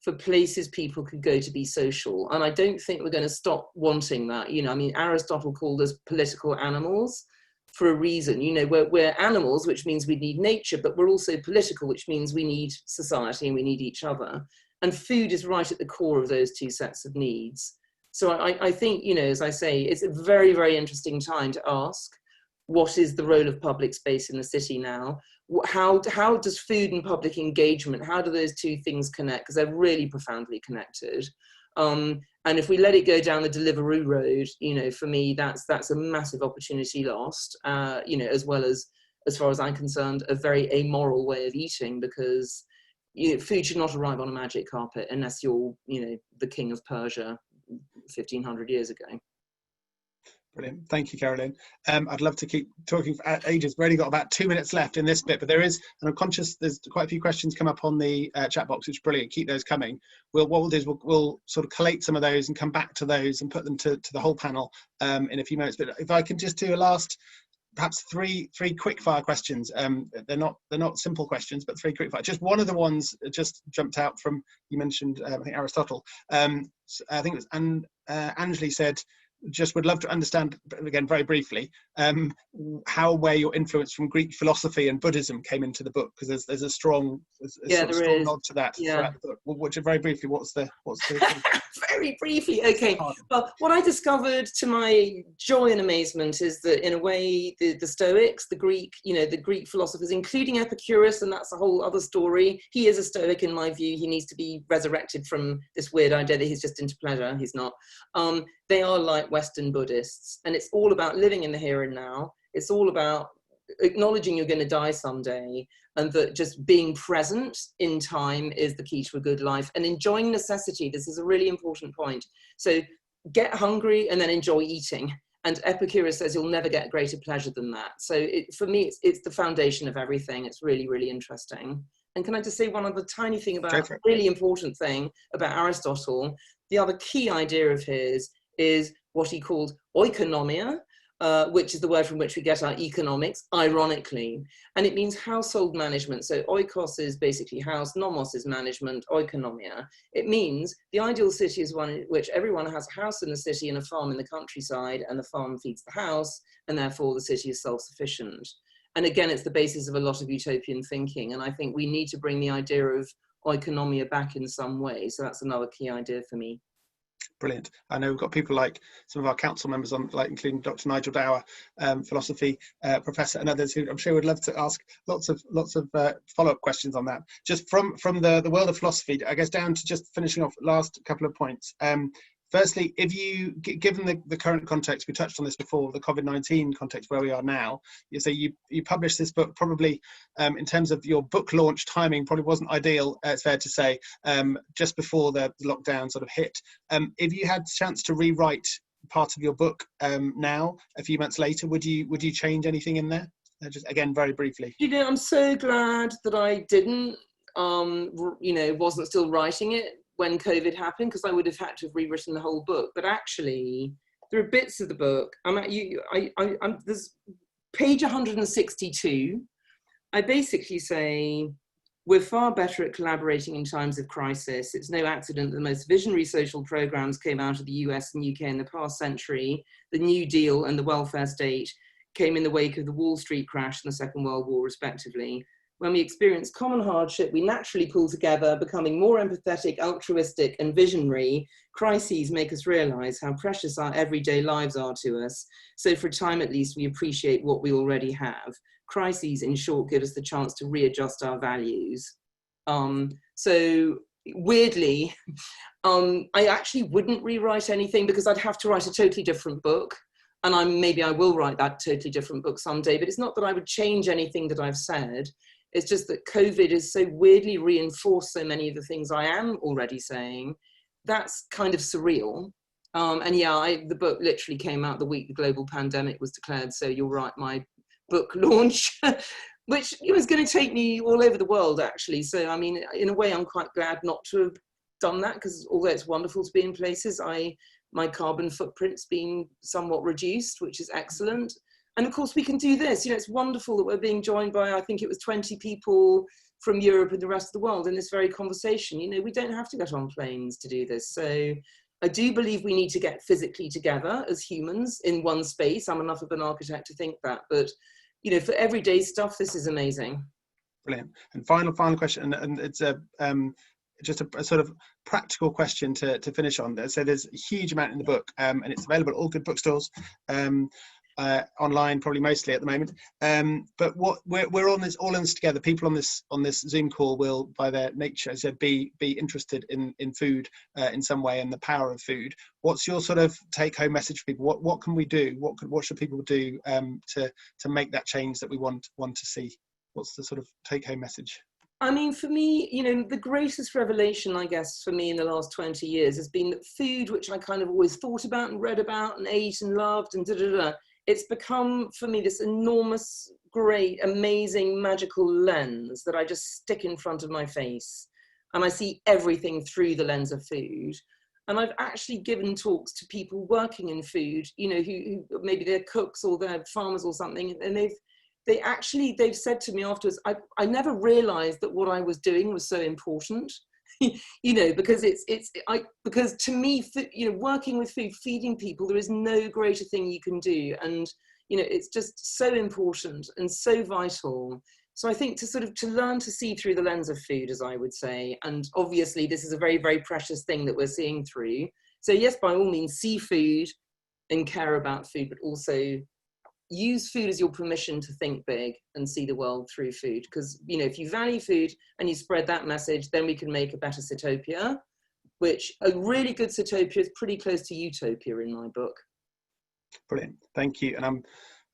for places people could go to be social. And I don't think we're going to stop wanting that. You know, I mean, Aristotle called us political animals for a reason. You know, we're animals, which means we need nature, but we're also political, which means we need society and we need each other. And food is right at the core of those two sets of needs. So I think, you know, as I say, it's a very, very interesting time to ask, what is the role of public space in the city now? How does food and public engagement, how do those two things connect? Because they're really profoundly connected. And if we let it go down the Deliveroo road, you know, for me, that's a massive opportunity lost, you know, as well as far as I'm concerned, a very amoral way of eating, because, you know, food should not arrive on a magic carpet unless you're, you know, the king of Persia 1500 years ago. Brilliant. Thank you, Carolyn. I'd love to keep talking for ages. We've only got about 2 minutes left in this bit, but there is, and I'm conscious there's quite a few questions come up on the chat box, which is brilliant. Keep those coming. What we'll do is we'll sort of collate some of those and come back to those and put them to the whole panel in a few minutes. But if I can just do a last perhaps three quick fire questions. They're not simple questions, but three quick fire. Just one of the ones that just jumped out from, you mentioned, I think Aristotle. I think it was Anjali said, just would love to understand, again very briefly, where your influence from Greek philosophy and Buddhism came into the book, because there's a strong strong nod to that throughout the book. Which, very briefly, what's the very briefly, okay. Well, what I discovered to my joy and amazement is that, in a way, the Stoics, the Greek philosophers, including Epicurus, and that's a whole other story. He is a Stoic in my view. He needs to be resurrected from this weird idea that he's just into pleasure. He's not. They are like Western Buddhists, and it's all about living in the here and now. It's all about acknowledging you're going to die someday, and that just being present in time is the key to a good life, and enjoying necessity. This is a really important point. So get hungry and then enjoy eating. And Epicurus says you'll never get greater pleasure than that. So for me, it's the foundation of everything. It's really, really interesting. And can I just say one other tiny thing about a really important thing about Aristotle? The other key idea of his is what he called oikonomia, which is the word from which we get our economics, ironically. And it means household management. So oikos is basically house, nomos is management, oikonomia. It means the ideal city is one in which everyone has a house in the city and a farm in the countryside, and the farm feeds the house, and therefore the city is self-sufficient. And again, it's the basis of a lot of utopian thinking. And I think we need to bring the idea of oikonomia back in some way. So that's another key idea for me. Brilliant. I know we've got people like some of our council members on, like including Dr. Nigel Dower, philosophy professor, and others who I'm sure would love to ask lots of follow-up questions on that. Just from the world of philosophy, I guess, down to just finishing off last couple of points. Firstly, if you, given the current context, we touched on this before, the COVID-19 context where we are now, so you published this book probably, in terms of your book launch timing, probably wasn't ideal, it's fair to say, just before the lockdown sort of hit. If you had a chance to rewrite part of your book now, a few months later, would you change anything in there? Just again, very briefly. You know, I'm so glad that I didn't, wasn't still writing it when COVID happened, because I would have had to have rewritten the whole book. But actually, there are bits of the book. There's page 162. I basically say, we're far better at collaborating in times of crisis. It's no accident that the most visionary social programs came out of the US and UK in the past century. The New Deal and the welfare state came in the wake of the Wall Street crash and the Second World War, respectively. When we experience common hardship, we naturally pull together, becoming more empathetic, altruistic, and visionary. Crises make us realize how precious our everyday lives are to us. So for a time, at least, we appreciate what we already have. Crises, in short, give us the chance to readjust our values. So weirdly, I actually wouldn't rewrite anything, because I'd have to write a totally different book. And maybe I will write that totally different book someday, but it's not that I would change anything that I've said. It's just that COVID has so weirdly reinforced so many of the things I am already saying. That's kind of surreal. And yeah, the book literally came out the week the global pandemic was declared. So you're right, my book launch, which was going to take me all over the world, actually. So, I mean, in a way, I'm quite glad not to have done that, because although it's wonderful to be in places, my carbon footprint's been somewhat reduced, which is excellent. And of course we can do this. It's wonderful that we're being joined by, I think it was 20 people from Europe and the rest of the world in this very conversation. We don't have to get on planes to do this. So I do believe we need to get physically together as humans in one space. I'm enough of an architect to think that, but for everyday stuff, this is amazing. Brilliant. And final question, and it's just a sort of practical question to finish on. So there's a huge amount in the book, and it's available at all good bookstores, online, probably mostly at the moment. But we're on this, all in this together. People on this Zoom call will, by their nature, as I said, be interested in food in some way, and the power of food. What's your sort of take-home message for people? What can we do? What should people do to make that change that we want to see? What's the sort of take-home message? I mean, for me, the greatest revelation, I guess, for me in the last 20 years has been that food, which I kind of always thought about and read about and ate and loved and it's become, for me, this enormous, great, amazing, magical lens that I just stick in front of my face. And I see everything through the lens of food. And I've actually given talks to people working in food, you know, who maybe they're cooks or they're farmers or something, and they've said to me afterwards, I never realized that what I was doing was so important. You know, because because to me, you know, working with food, feeding people, there is no greater thing you can do. And, you know, it's just so important and so vital. So I think to learn to see through the lens of food, as I would say, and obviously this is a very, very precious thing that we're seeing through. So yes, by all means, see food and care about food, but also use food as your permission to think big and see the world through food. Because, you know, if you value food and you spread that message, then we can make a better Sitopia, which a really good Sitopia is pretty close to utopia in my book. Brilliant, thank you. And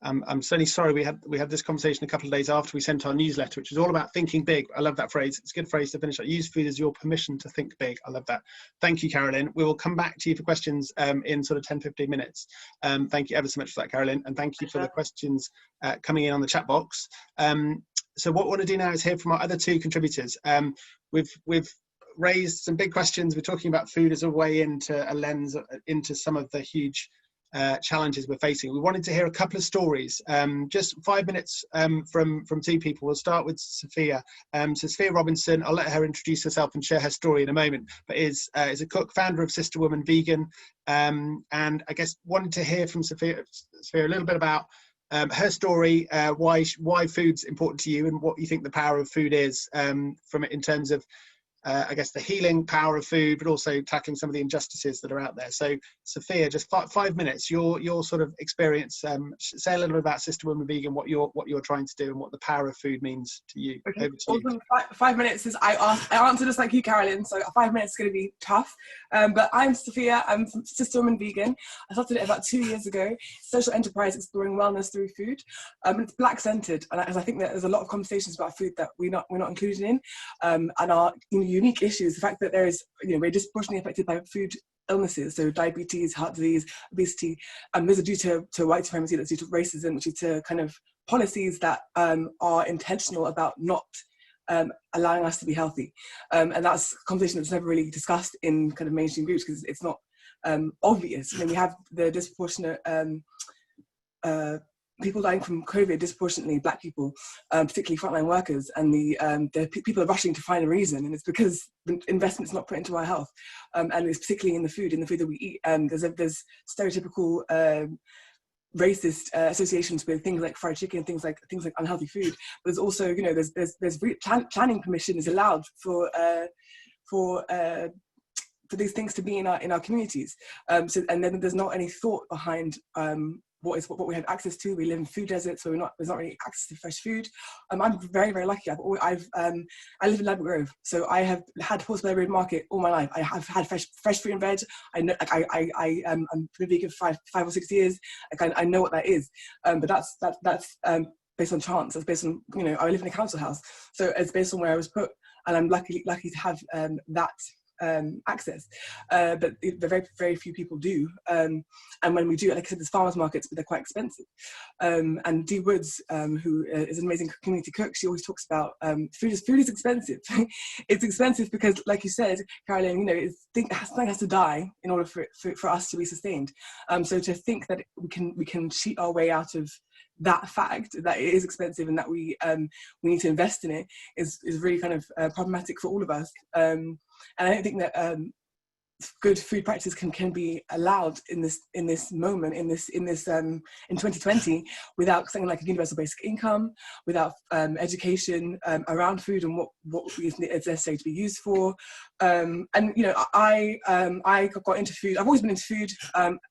I'm certainly sorry we had this conversation a couple of days after we sent our newsletter, which was all about thinking big. I love that phrase. It's a good phrase to finish on. Use food as your permission to think big. I love that. Thank you, Carolyn. We will come back to you for questions in sort of 10-15 minutes. Thank you ever so much for that, Carolyn, and thank you for the questions coming in on the chat box. So what we want to do now is hear from our other two contributors. We've raised some big questions. We're talking about food as a way into a lens into some of the huge challenges we're facing. We wanted to hear a couple of stories, just 5 minutes from two people. We'll start with Safiya. So Safiya Robinson, I'll let her introduce herself and share her story in a moment, but is a cook, founder of Sisterwoman Vegan, and I guess wanted to hear from Safiya a little bit about her story, why food's important to you and what you think the power of food is from it in terms of I guess the healing power of food, but also tackling some of the injustices that are out there. So Safiya, just 5 minutes, your sort of experience, say a little bit about Sisterwoman Vegan, what you're trying to do and what the power of food means to you. Okay. Over to you. 5 minutes is I answered just like you, Carolyn, so 5 minutes is going to be tough. But I'm Safiya, I'm from Sisterwoman Vegan. I started it about 2 years ago, social enterprise exploring wellness through food. It's Black-centered, and I think that there's a lot of conversations about food that we're not included in, and our unique issues, the fact that there is, we're disproportionately affected by food illnesses, so diabetes, heart disease, obesity, those are due to white supremacy, that's due to racism, due to kind of policies that are intentional about not allowing us to be healthy. And that's a conversation that's never really discussed in kind of mainstream groups because it's not obvious. We have the disproportionate people dying from COVID, disproportionately Black people, particularly frontline workers, and the people are rushing to find a reason, and it's because investment's not put into our health, and it's particularly in the food that we eat. There's stereotypical racist associations with things like fried chicken, things like unhealthy food. But there's also, there's planning permission is allowed for these things to be in our communities. And then there's not any thought behind what we have access to. We live in food deserts, so there's not really access to fresh food. I'm very, very lucky. I live in Ladbroke Grove, so I have had Horsemeadow Road Market all my life. I have had fresh fruit and veg. I know, I'm been vegan for 5 or 6 years. I know what that is. But that's based on chance. That's based on, I live in a council house, so it's based on where I was put, and I'm lucky to have that access, but very, very few people do. And when we do, like I said, there's farmers markets, but they're quite expensive. And Dee Woods, who is an amazing community cook, she always talks about food is expensive. It's expensive because, like you said, Carolyn, something has to die in order for us to be sustained. So to think that we can cheat our way out of that fact that it is expensive and that we need to invest in it is really kind of problematic for all of us. And I don't think that good food practice can be allowed in this moment, in 2020, without something like a universal basic income, without education around food and what is necessary to be used for. And I got into food. I've always been into food,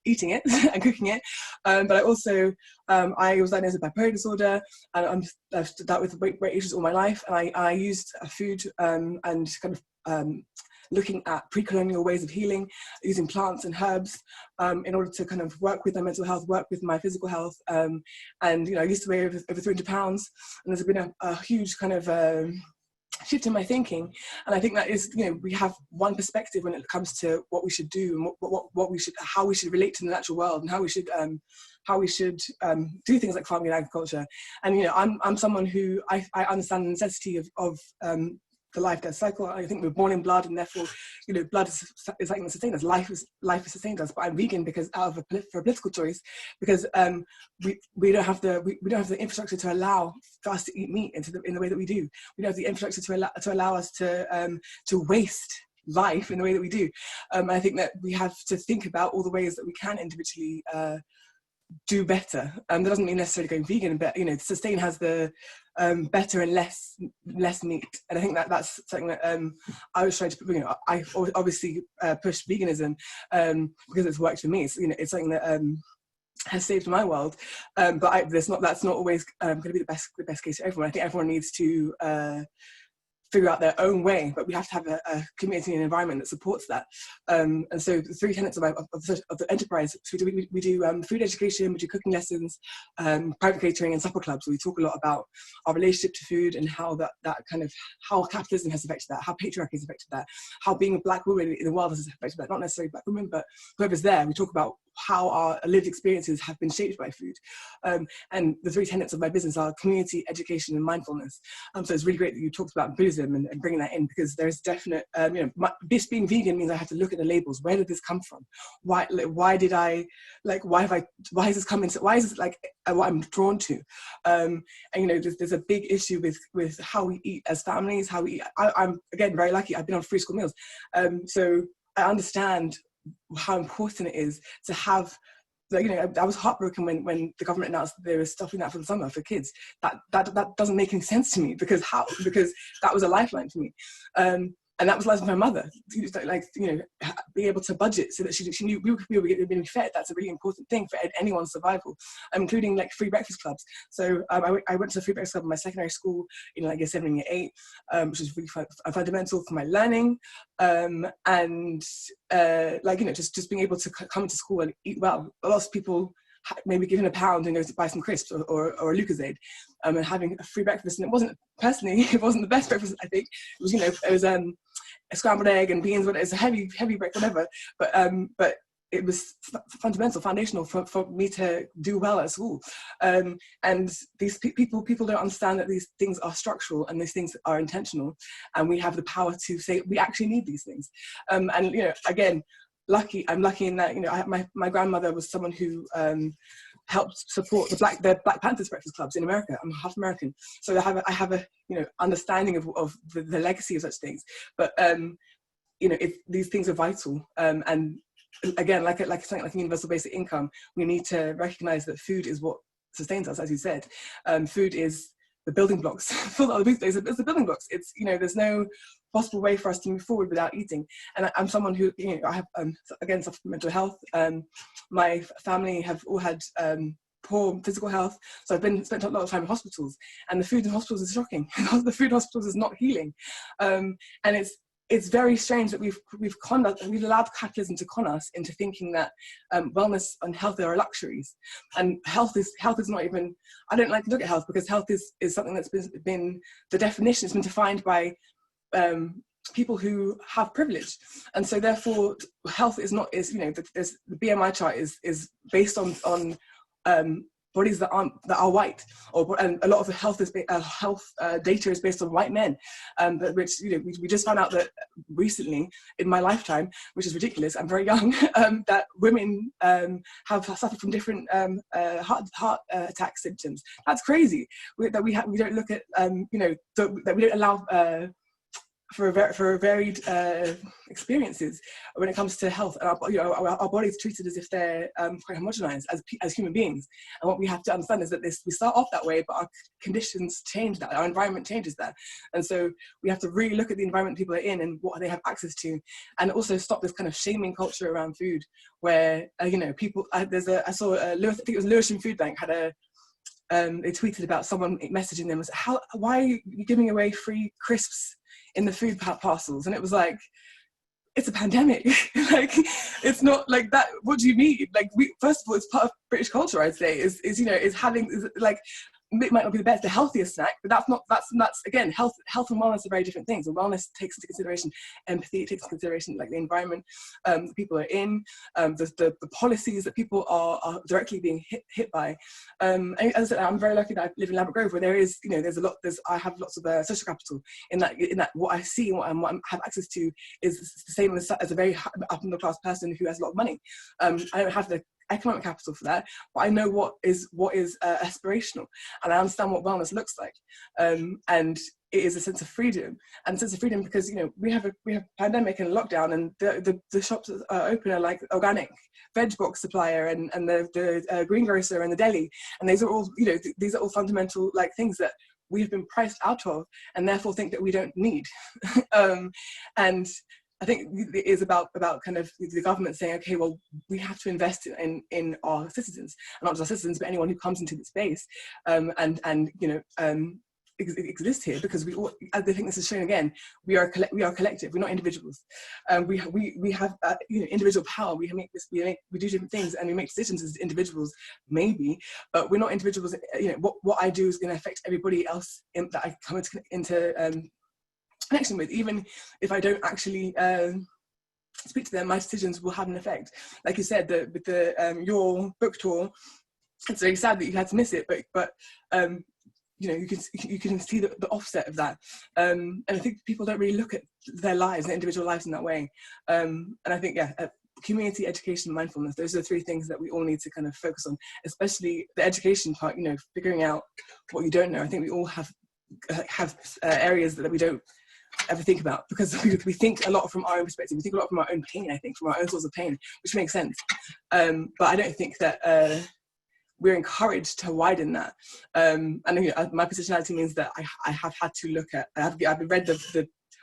eating it and cooking it. But I also I was diagnosed with bipolar disorder, and I've dealt with weight issues all my life. And I used food and kind of looking at pre-colonial ways of healing, using plants and herbs in order to kind of work with my mental health, work with my physical health. And, I used to weigh over 300 pounds, and there's been a huge kind of shift in my thinking. And I think that is, we have one perspective when it comes to what we should do and how we should relate to the natural world, and how we should do things like farming and agriculture. And, I'm someone who I understand the necessity of the life-death cycle. I think we're born in blood, and therefore, you know, blood is something that sustains us. Life is sustained us. But I'm vegan because for a political choice, because we don't have the infrastructure to allow for us to eat meat in the way that we do. We don't have the infrastructure to allow us to waste life in the way that we do. I think that we have to think about all the ways that we can individually do better. That doesn't mean necessarily going vegan, but you know, Sustain has the better and less meat, and I think that that's something that I was trying to, you know, I obviously push veganism because it's worked for me. It's, you know, it's something that has saved my world, but that's not always going to be the best case for everyone. I think everyone needs to figure out their own way, but we have to have a community and environment that supports that. And so the 3 tenets of the enterprise, so we do food education, we do cooking lessons, private catering and supper clubs. So we talk a lot about our relationship to food and how that kind of, how capitalism has affected that, how patriarchy has affected that, how being a Black woman in the world has affected that, not necessarily Black women, but whoever's there. We talk about how our lived experiences have been shaped by food. And the 3 tenets of my business are community, education, and mindfulness. So it's really great that you talked about Buddhism and bringing that in, because there's definite, you know, this being vegan means I have to look at the labels. Where did this come from? Why is this coming to, why is this like what I'm drawn to? And you know, there's a big issue with how we eat as families, how we eat. I'm again very lucky. I've been on free school meals. So I understand how important it is to have, like, you know, I was heartbroken when the government announced that they were stopping that for the summer for kids. That doesn't make any sense to me, because that was a lifeline for me. And that was life of my mother, like, you know, being able to budget so that she knew we were being fed. That's a really important thing for anyone's survival, including like free breakfast clubs. So I went to a free breakfast club in my secondary school, you know, like year 7 and year 8, which was really fundamental for my learning. And like, you know, just being able to come into school and eat well. A lot of people maybe giving £1 and go to buy some crisps or a Lucozade, and having a free breakfast. And it wasn't the best breakfast, I think. It was, you know, it was a scrambled egg and beans, but it's a heavy breakfast, whatever. But it was foundational for me to do well at school. And these people don't understand that these things are structural and these things are intentional, and we have the power to say we actually need these things. And you know, again, I'm lucky in that, you know, my grandmother was someone who helped support the Black Panthers breakfast clubs in America. I'm half American, so I have a you know, understanding of the legacy of such things. But you know, these things are vital, and again, like something like universal basic income, we need to recognize that food is what sustains us, as you said. Food is the building blocks. For the other days, it's the building blocks. It's, you know, there's no possible way for us to move forward without eating. And I'm someone who, you know, I have again suffered from mental health. My family have all had poor physical health, so I've spent a lot of time in hospitals, and the food in hospitals is shocking. The food in hospitals is not healing, and it's very strange that we've allowed capitalism to con us into thinking that wellness and health are luxuries, and health is not even. I don't like to look at health, because health is something that's been the definition. It's been defined by people who have privilege, and so therefore health is you know, the BMI chart is based on bodies that are white, and a lot of the health data is based on white men, but which, you know, we just found out that recently in my lifetime, which is ridiculous. I'm very young. That women have suffered from different heart attack symptoms. That's crazy. We don't look at you know, that we don't allow for varied experiences when it comes to health, and our bodies treated as if they're quite homogenized as human beings. And what we have to understand is that we start off that way, but our conditions change that, our environment changes that, and so we have to really look at the environment people are in and what they have access to, and also stop this kind of shaming culture around food, where you know, people. I saw I think it was Lewisham Food Bank had a. They tweeted about someone messaging them, was, why are you giving away free crisps in the food parcels? And it was like, it's a pandemic. Like, it's not like that. What do you mean? Like, first of all, it's part of British culture, I'd say, is you know, is having, like, it might not be the healthiest snack, but that's again, health and wellness are very different things. And wellness takes into consideration empathy, it takes into consideration like the environment that people are in, the policies that people are directly being hit by. And as I said, I'm very lucky that I live in Ladbroke Grove, where there is, I have lots of social capital in that what I see and what I have access to is the same as a very upper middle class person who has a lot of money. I don't have the economic capital for that, but I know what is aspirational, and I understand what wellness looks like, and it is a sense of freedom, because we have a pandemic and lockdown, and the shops that are open are like organic veg box supplier and the greengrocer and the deli, and these are all fundamental like things that we have been priced out of and therefore think that we don't need. And I think it is about kind of the government saying, okay, well, we have to invest in our citizens, and not just our citizens, but anyone who comes into the space, exist here, because we all, as I think this is shown again, we are collective. We're not individuals. We have individual power. We do different things, and we make decisions as individuals, maybe, but we're not individuals. What I do is going to affect everybody else that I come into connection with, even if I don't actually speak to them. My decisions will have an effect. Like you said, with your book tour, it's very sad that you had to miss it, but you can see the offset of that, and I think people don't really look at their lives, their individual lives, in that way. And I think community, education, mindfulness, those are the three things that we all need to kind of focus on, especially the education part. Figuring out what you don't know. I think we all have areas that we don't ever think about, because we think a lot from our own perspective. We think a lot from our own pain, I think, from our own source of pain, which makes sense. But I don't think that we're encouraged to widen that. And my positionality means that I have had to look at, I've read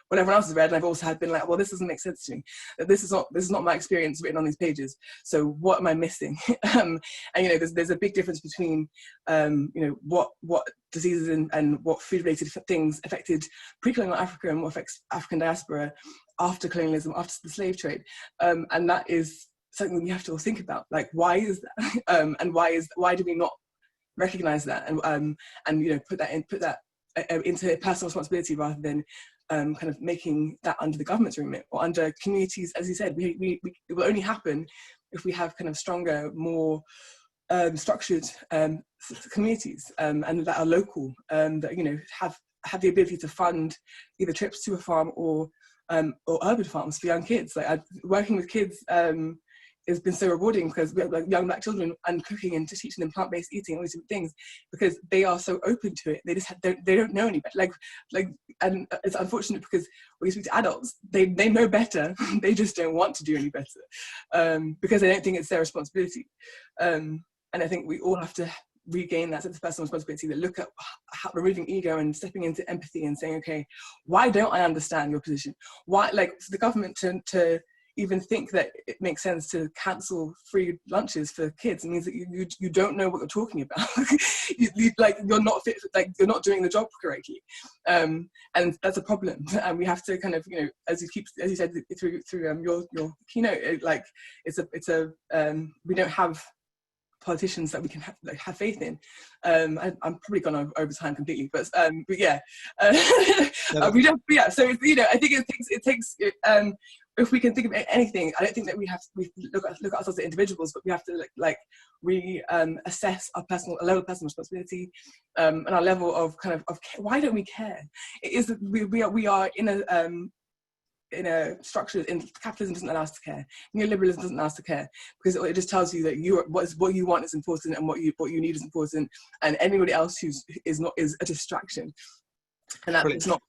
what everyone else has read, and I've also been like, well, this doesn't make sense to me. This is not my experience written on these pages. So what am I missing? And there's a big difference between what diseases and what food-related things affected pre-colonial Africa and what affects African diaspora after colonialism, after the slave trade, and that is something we have to all think about. Like, why is that? And why do we not recognize that and put that into personal responsibility, rather than kind of making that under the government's remit or under communities? As you said, it will only happen if we have kind of stronger, more structured communities, and that are local, that have the ability to fund either trips to a farm or urban farms for young kids. Like, working with kids has been so rewarding, because we have like young Black children, and cooking and just teaching them plant-based eating and all these different things, because they are so open to it. They just they don't know any better. And it's unfortunate, because when you speak to adults, they know better. They just don't want to do any better, because they don't think it's their responsibility. And I think we all have to regain that sense of personal responsibility, that look at removing ego and stepping into empathy and saying, okay, why don't I understand your position? Why, for the government to even think that it makes sense to cancel free lunches for kids, it means that you don't know what you're talking about. You're not fit, you're not doing the job correctly, and that's a problem. And we have to kind of, as you said through your keynote, we don't have politicians that we can have faith in. I'm probably gone over time completely, but yeah, we don't. Yeah, so I think it takes. If we can think of anything, I don't think that we look at ourselves as individuals, but we have to assess our level of personal responsibility, and our level of kind of why don't we care? It is that we are in a structure, in capitalism doesn't allow us to care. Neoliberalism doesn't allow us to care, because it just tells you that what you want is important, and what you need is important, and anybody else is a distraction. And that's not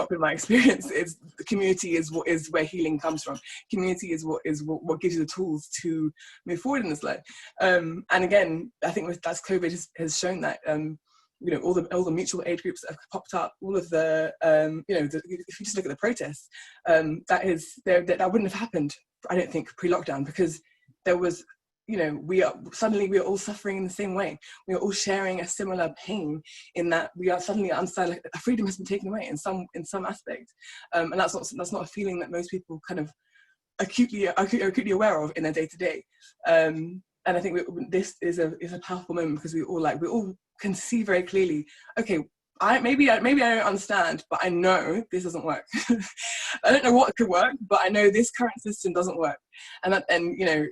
been my experience. It's the community is where healing comes from. Community is what gives you the tools to move forward in this life. And again, I think that's COVID has shown that. All the mutual aid groups that have popped up, all of the if you just look at the protests, that wouldn't have happened, I don't think, pre-lockdown, because there was, we are all suffering in the same way. We are all sharing a similar pain, in that we are suddenly understand freedom has been taken away in some aspect, and that's not a feeling that most people kind of acutely aware of in their day to day. And I think this is a powerful moment, because we're all can see very clearly, okay, maybe I don't understand, but I know this doesn't work. I don't know what could work, but I know this current system doesn't work. And you know,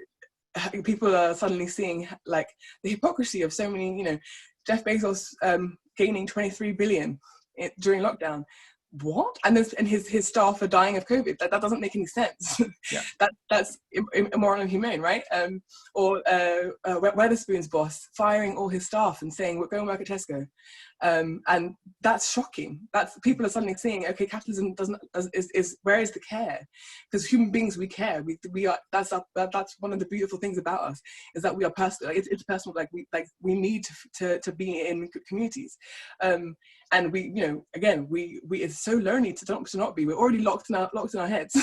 people are suddenly seeing like the hypocrisy of so many, you know, Jeff Bezos gaining 23 billion during lockdown. What? And his staff are dying of COVID. That doesn't make any sense. Yeah. That's immoral and inhumane, right? Or Wetherspoon's boss firing all his staff and saying, "We're going to work at Tesco," and that's shocking. That's, people are suddenly seeing, okay, capitalism is where is the care? Because human beings, we care. We are. That's one of the beautiful things about us, is that we are personal. It's personal. Like we need to be in communities. And we, you know, again, it's so lonely to not be. We're already locked in our heads.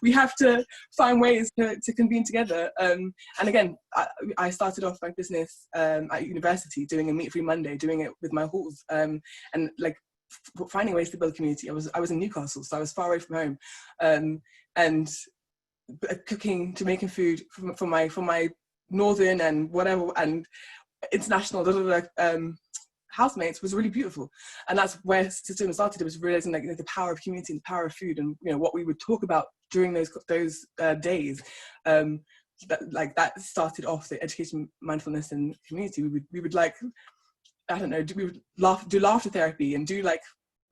We have to find ways to convene together. And again, I started off my business at university, doing a meat-free Monday, doing it with my halls, and like finding ways to build community. I was in Newcastle, so I was far away from home, and cooking Jamaican food for my northern and whatever and international housemates was really beautiful. And that's where Sisterwoman started. It was realizing like the power of community and the power of food, and you know what we would talk about during those days. That started off the education, mindfulness, and community. We would like, I don't know, we would do laughter therapy and do like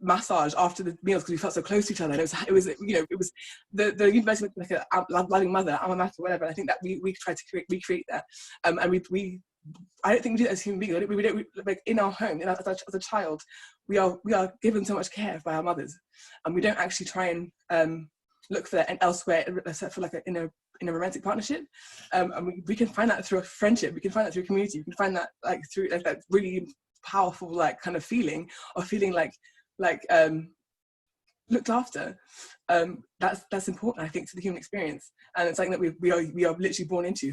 massage after the meals because we felt so close to each other. And it was you know, it was the university like a loving mother, alma mater, whatever. I think that we tried to recreate that, and I don't think we do that as human beings. We don't like in our home, as a child, we are given so much care by our mothers, and we don't actually try and look for that elsewhere, except for like in a romantic partnership. And we can find that through a friendship. We can find that through a community. We can find that like through like that really powerful like kind of feeling of feeling like looked after. That's important, I think, to the human experience, and it's something that we are literally born into,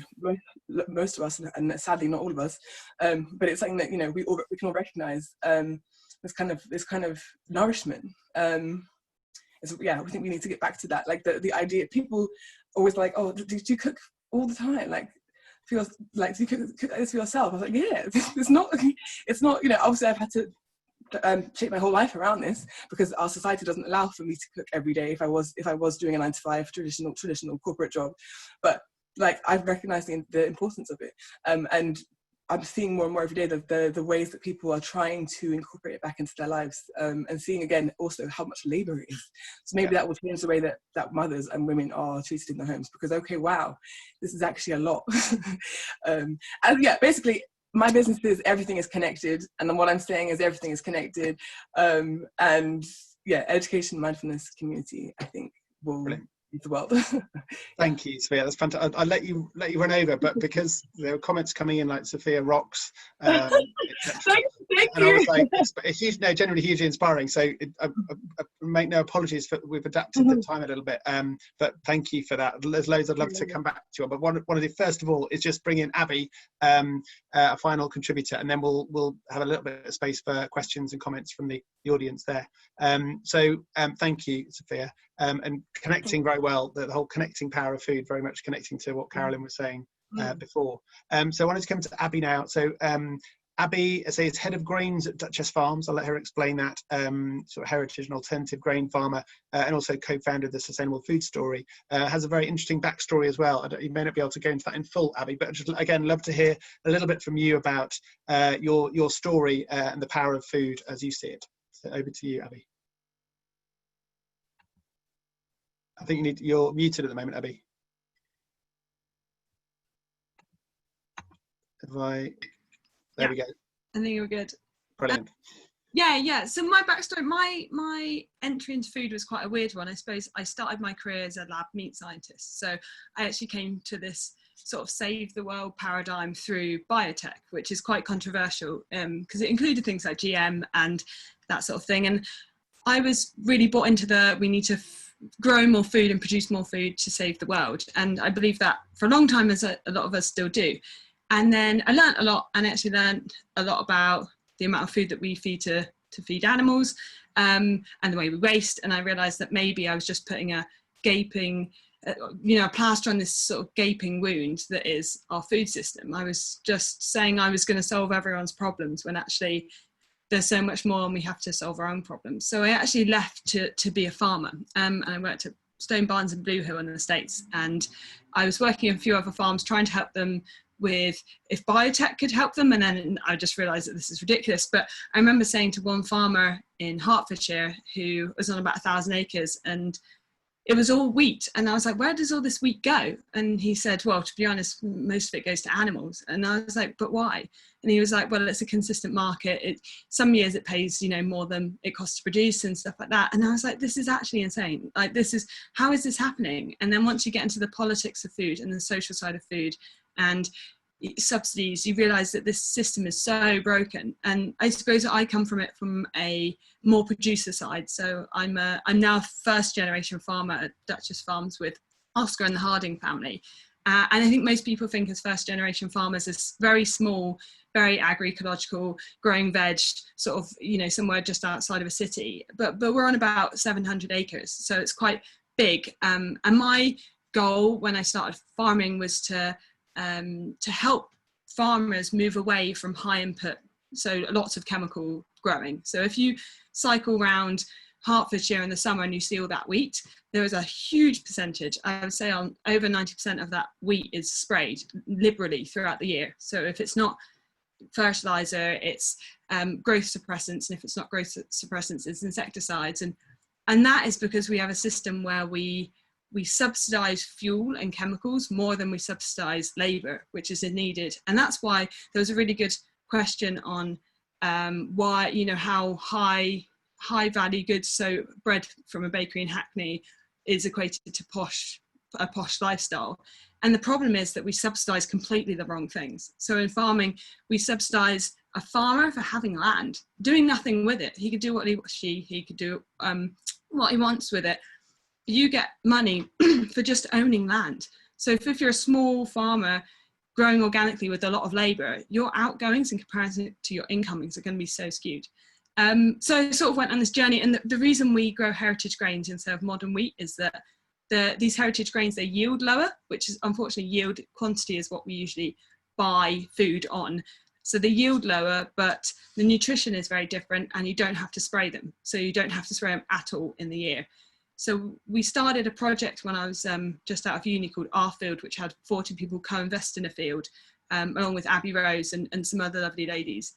most of us, and sadly not all of us, but it's something that, you know, we can all recognize, this kind of nourishment. I think we need to get back to that, like the idea. People always like, oh, do you cook all the time, like do you cook this for yourself? I was like, yeah. It's not, you know, obviously I've had to shape my whole life around this, because our society doesn't allow for me to cook every day if I was doing a 9-to-5 traditional corporate job. But like, I've recognized the importance of it, and I'm seeing more and more every day the ways that people are trying to incorporate it back into their lives, and seeing again also how much labor it is. So maybe that will change the way that mothers and women are treated in their homes, because okay, wow, this is actually a lot. And yeah, basically my business is everything is connected, and then what I'm saying is everything is connected, and yeah, education, mindfulness, community, I think will lead the world. Thank you, Safiya. That's fantastic. I'll let you run over, but because there were comments coming in like Safiya rocks, Thank and you. I was like, it's huge, no, generally hugely inspiring. So I make no apologies for we've adapted the time a little bit, but thank you for that. There's loads I'd love to come back to, but one of the first of all is just bring in Abi, a final contributor, and then we'll have a little bit of space for questions and comments from the audience there. So thank you, Safiya, and connecting very well, the whole connecting power of food, very much connecting to what Carolyn was saying before. So I wanted to come to Abi now. So Abi, is head of grains at Duchess Farms. I'll let her explain that, sort of heritage and alternative grain farmer, and also co-founder of the Sustainable Food Story. Has a very interesting backstory as well. You may not be able to go into that in full, Abi, but just again, love to hear a little bit from you about your story and the power of food as you see it. So over to you, Abi. I think you're muted at the moment, Abi. There we go. I think you're good. Brilliant. Yeah. So my backstory, my entry into food was quite a weird one. I suppose I started my career as a lab meat scientist. So I actually came to this sort of save the world paradigm through biotech, which is quite controversial because it included things like GM and that sort of thing. And I was really bought into we need to grow more food and produce more food to save the world. And I believe that for a long time, as a lot of us still do. And then I learned a lot, and actually learned a lot about the amount of food that we feed to feed animals, and the way we waste. And I realized that maybe I was just putting a gaping a plaster on this sort of gaping wound that is our food system. I was just saying I was going to solve everyone's problems when actually there's so much more and we have to solve our own problems. So I actually left to be a farmer, and I worked at Stone Barns and Blue Hill in the States, and I was working at a few other farms trying to help them with if biotech could help them, and then I just realized that this is ridiculous. But I remember saying to one farmer in Hertfordshire who was on about 1,000 acres, and it was all wheat, and I was like, where does all this wheat go? And he said, well, to be honest, most of it goes to animals. And I was like, but why? And he was like, well, it's a consistent market. Some years it pays, more than it costs to produce and stuff like that. And I was like, this is actually insane. Like, how is this happening? And then once you get into the politics of food and the social side of food and subsidies, you realize that this system is so broken. And I suppose I come from it from a more producer side. So I'm now a first generation farmer at Duchess Farms with Oscar and the Harding family. And I think most people think as first generation farmers as very small, very agroecological, growing veg, sort of, somewhere just outside of a city. But we're on about 700 acres. So it's quite big. And my goal when I started farming was to help farmers move away from high input, so lots of chemical growing. So if you cycle around Hertfordshire in the summer and you see all that wheat, there is a huge percentage, I would say on over 90% of that wheat is sprayed liberally throughout the year. So if it's not fertilizer, it's growth suppressants, and if it's not growth suppressants, it's insecticides. And that is because we have a system where we subsidize fuel and chemicals more than we subsidize labor, which is needed. And that's why there was a really good question on why, how high value goods, so bread from a bakery in Hackney, is equated to a posh lifestyle. And the problem is that we subsidize completely the wrong things. So in farming, we subsidize a farmer for having land, doing nothing with it. He could do what he could do what he wants with it. You get money for just owning land. So if you're a small farmer growing organically with a lot of labor, your outgoings in comparison to your incomings are going to be so skewed. So I sort of went on this journey, and the reason we grow heritage grains instead of modern wheat is that these heritage grains, they yield lower, which is unfortunately yield quantity is what we usually buy food on. So they yield lower, but the nutrition is very different, and you don't have to spray them. So you don't have to spray them at all in the year. So we started a project when I was just out of uni called Our Field, which had 40 people co-invest in a field, along with Abby Rose and some other lovely ladies.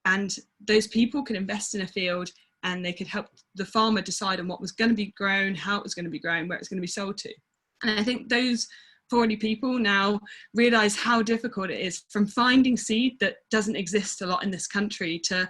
And those people could invest in a field, and they could help the farmer decide on what was going to be grown, how it was going to be grown, where it's going to be sold to. And I think those 40 people now realize how difficult it is, from finding seed that doesn't exist a lot in this country to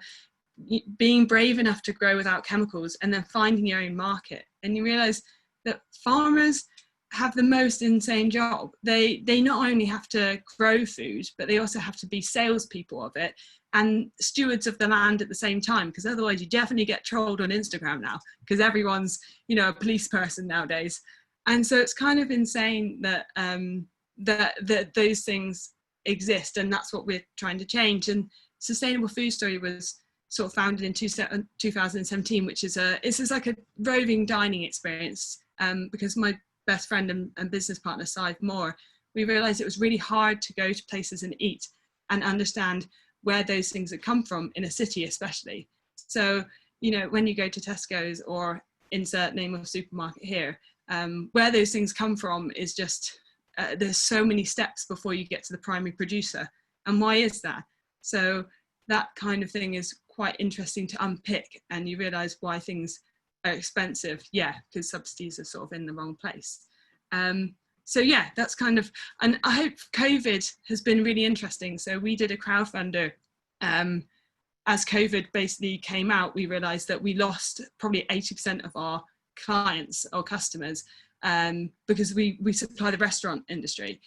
being brave enough to grow without chemicals, and then finding your own market. And you realize that farmers have the most insane job. They not only have to grow food, but they also have to be salespeople of it and stewards of the land at the same time, because otherwise you definitely get trolled on Instagram now, because everyone's, a police person nowadays. And so it's kind of insane that that those things exist, and that's what we're trying to change. And Sustainable Food Story was sort of founded in 2017, which is like a roving dining experience, because my best friend and business partner, Sive Moore, we realized it was really hard to go to places and eat and understand where those things had come from in a city especially. So, when you go to Tesco's or insert name of supermarket here, where those things come from is just, there's so many steps before you get to the primary producer. And why is that? So that kind of thing is quite interesting to unpick, and you realize why things are expensive. Yeah, because subsidies are sort of in the wrong place. So yeah, that's kind of, and I hope COVID has been really interesting. So we did a crowdfunder. As COVID basically came out, we realized that we lost probably 80% of our clients or customers, because we supply the restaurant industry.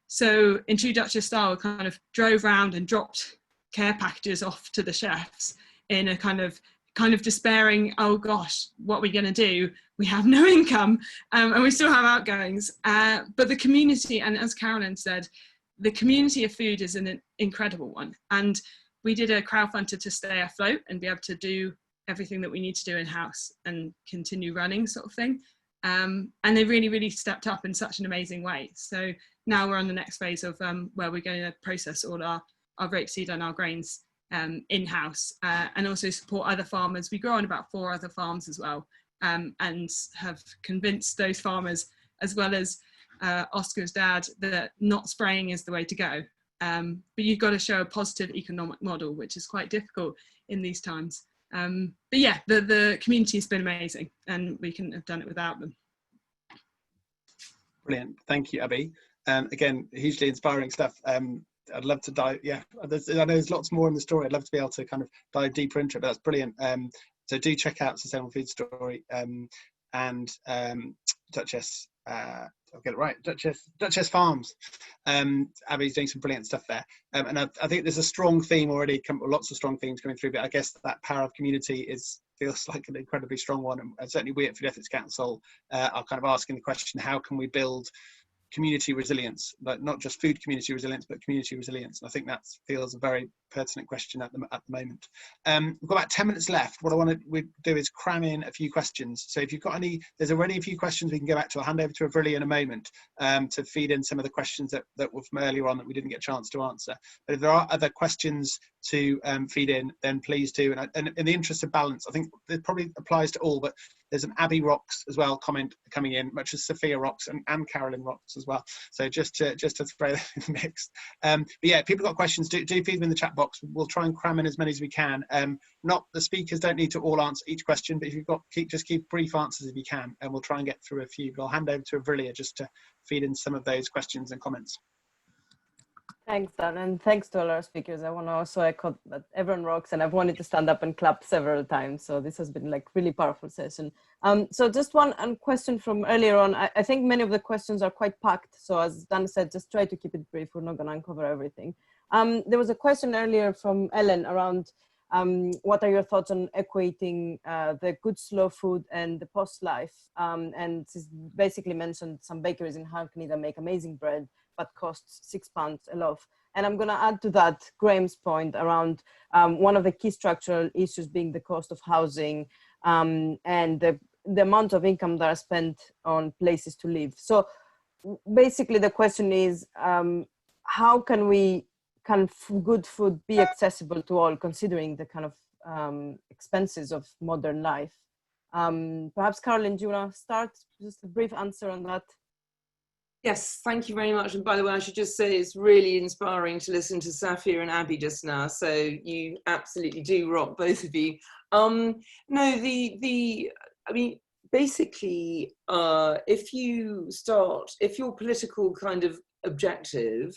So in true Duchess style, kind of drove around and dropped care packages off to the chefs in a kind of despairing, oh gosh, what are we going to do? We have no income, and we still have outgoings. But the community, and as Carolyn said, the community of food is an incredible one. And we did a crowdfunder to stay afloat and be able to do everything that we need to do in-house and continue running, sort of thing. and they really, really stepped up in such an amazing way. So now we're on the next phase of where we're going to process all our rapeseed and our grains in-house, and also support other farmers. We grow on about 4 other farms as well, and have convinced those farmers, as well as Oscar's dad, that not spraying is the way to go. But you've got to show a positive economic model, which is quite difficult in these times. But yeah, the community has been amazing, and we couldn't have done it without them. Brilliant. Thank you, Abi. Again, hugely inspiring stuff. I'd love to dive, I know there's lots more in the story. I'd love to be able to kind of dive deeper into it, but that's brilliant. So do check out Sustainable Food Story, and Duchess, I'll get it right, Duchess Farms. Abi's doing some brilliant stuff there. And I think there's a strong theme already, lots of strong themes coming through, but I guess that power of community feels like an incredibly strong one. And certainly we at Food Ethics Council are kind of asking the question, how can we build community resilience, like not just food community resilience, but community resilience? And I think that feels a very pertinent question at the moment. We've got about 10 minutes left. What I want to do is cram in a few questions. So if you've got any, there's already a few questions we can go back to. I'll hand over to Avrilia in a moment to feed in some of the questions that were from earlier on that we didn't get a chance to answer. But if there are other questions to feed in, then please do. And in the interest of balance, I think it probably applies to all, but there's an Abi Rocks as well comment coming in, much as Safiya Rocks and Carolyn Rocks as well. So just to throw that in the mix. But yeah, if people got questions, do feed them in the chat box. We'll try and cram in as many as we can. Not the speakers don't need to all answer each question, but if you've got, just keep brief answers if you can, and we'll try and get through a few. But I'll hand over to Avrilia just to feed in some of those questions and comments. Thanks, Dan, and thanks to all our speakers. I want to also echo that everyone rocks, and I've wanted to stand up and clap several times. So this has been like really powerful session. So just one question from earlier on. I think many of the questions are quite packed. So as Dan said, just try to keep it brief. We're not going to uncover everything. There was a question earlier from Ellen around what are your thoughts on equating the good slow food and the post-life? And she's basically mentioned some bakeries in Hackney that make amazing bread, but costs £6 a loaf. And I'm going to add to that Graham's point around one of the key structural issues being the cost of housing and the amount of income that are spent on places to live. So basically the question is, how can good food be accessible to all, considering the kind of expenses of modern life? Perhaps Carolyn, do you want to start? Just a brief answer on that. Yes, thank you very much. And by the way, I should just say it's really inspiring to listen to Safiya and Abi just now. So you absolutely do rock, both of you. No, I mean, basically, if your political kind of objective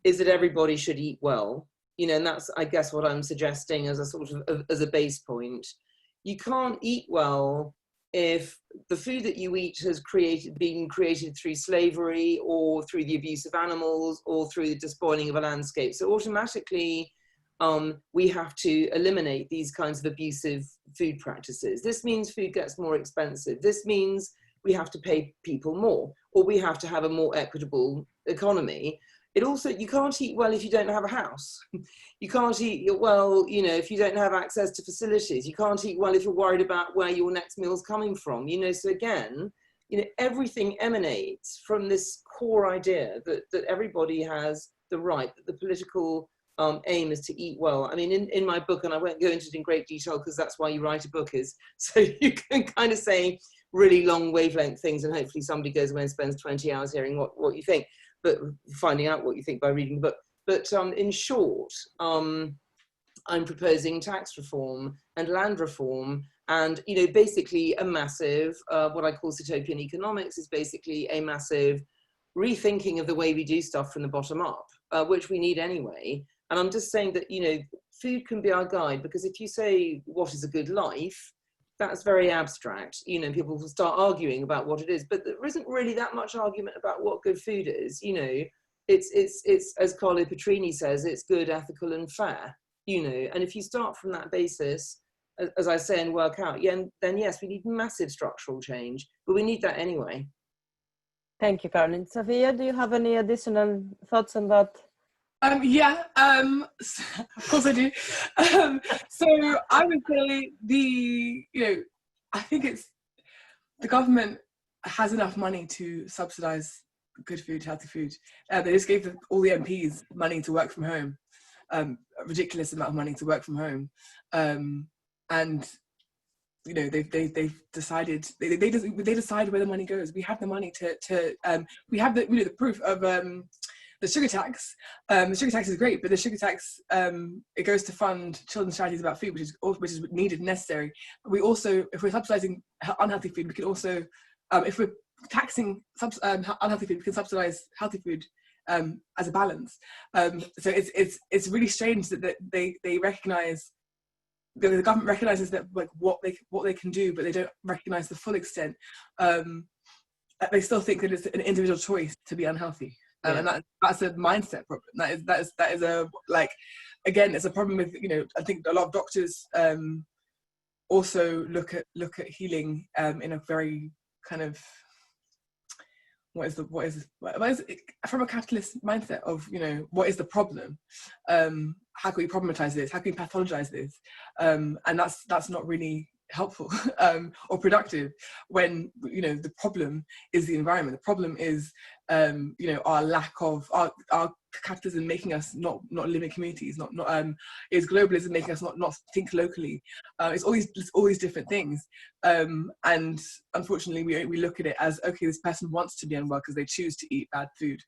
is that everybody should eat well, and that's, I guess, what I'm suggesting as a sort of, as a base point. You can't eat well if the food that you eat has been created through slavery or through the abuse of animals or through the despoiling of a landscape. So automatically, we have to eliminate these kinds of abusive food practices. This means food gets more expensive. This means we have to pay people more, or we have to have a more equitable economy. It also, you can't eat well if you don't have a house. You can't eat well, if you don't have access to facilities. You can't eat well if you're worried about where your next meal's coming from. So again, everything emanates from this core idea that everybody has the right, that the political aim is to eat well. I mean, in my book, and I won't go into it in great detail because that's why you write a book, is so you can kind of say really long wavelength things, and hopefully somebody goes away and spends 20 hours hearing what you think, but finding out what you think by reading the book. But in short, I'm proposing tax reform and land reform, and basically a massive, what I call Sitopian economics, is basically a massive rethinking of the way we do stuff from the bottom up, which we need anyway. And I'm just saying that food can be our guide, because if you say what is a good life, that's very abstract. People will start arguing about what it is, but there isn't really that much argument about what good food is. It's as Carlo Petrini says, it's good, ethical, and fair. And if you start from that basis, as I say, and work out, then yes, we need massive structural change, but we need that anyway. Thank you, Carolyn. Safiya, do you have any additional thoughts on that? Of course I do. So I would say I think it's the government has enough money to subsidise good food, healthy food. They just gave all the MPs money to work from home, a ridiculous amount of money to work from home, and you know they've decided they decide where the money goes. We have the money to we have the proof of the sugar tax. The sugar tax is great, but the sugar tax it goes to fund children's charities about food, which is needed and necessary. But we also, if we're subsidising unhealthy food, we can also, if we're taxing unhealthy food, we can subsidise healthy food as a balance. So it's really strange that they recognise. The government recognises that like what they can do, but they don't recognise the full extent. They still think that it's an individual choice to be unhealthy, and that's a mindset problem. That is a, like, again, it's a problem with, you know, I think a lot of doctors also look at healing in a very kind of what is from a capitalist mindset of, you know, what is the problem? How can we problematize this? How can we pathologize this? And that's not really helpful or productive when, you know, the problem is the environment. The problem is, you know, our lack of our capitalism making us not live in communities, not is globalism making us not think locally. It's all these different things, and unfortunately we look at it as, okay, this person wants to be unwell because they choose to eat bad food,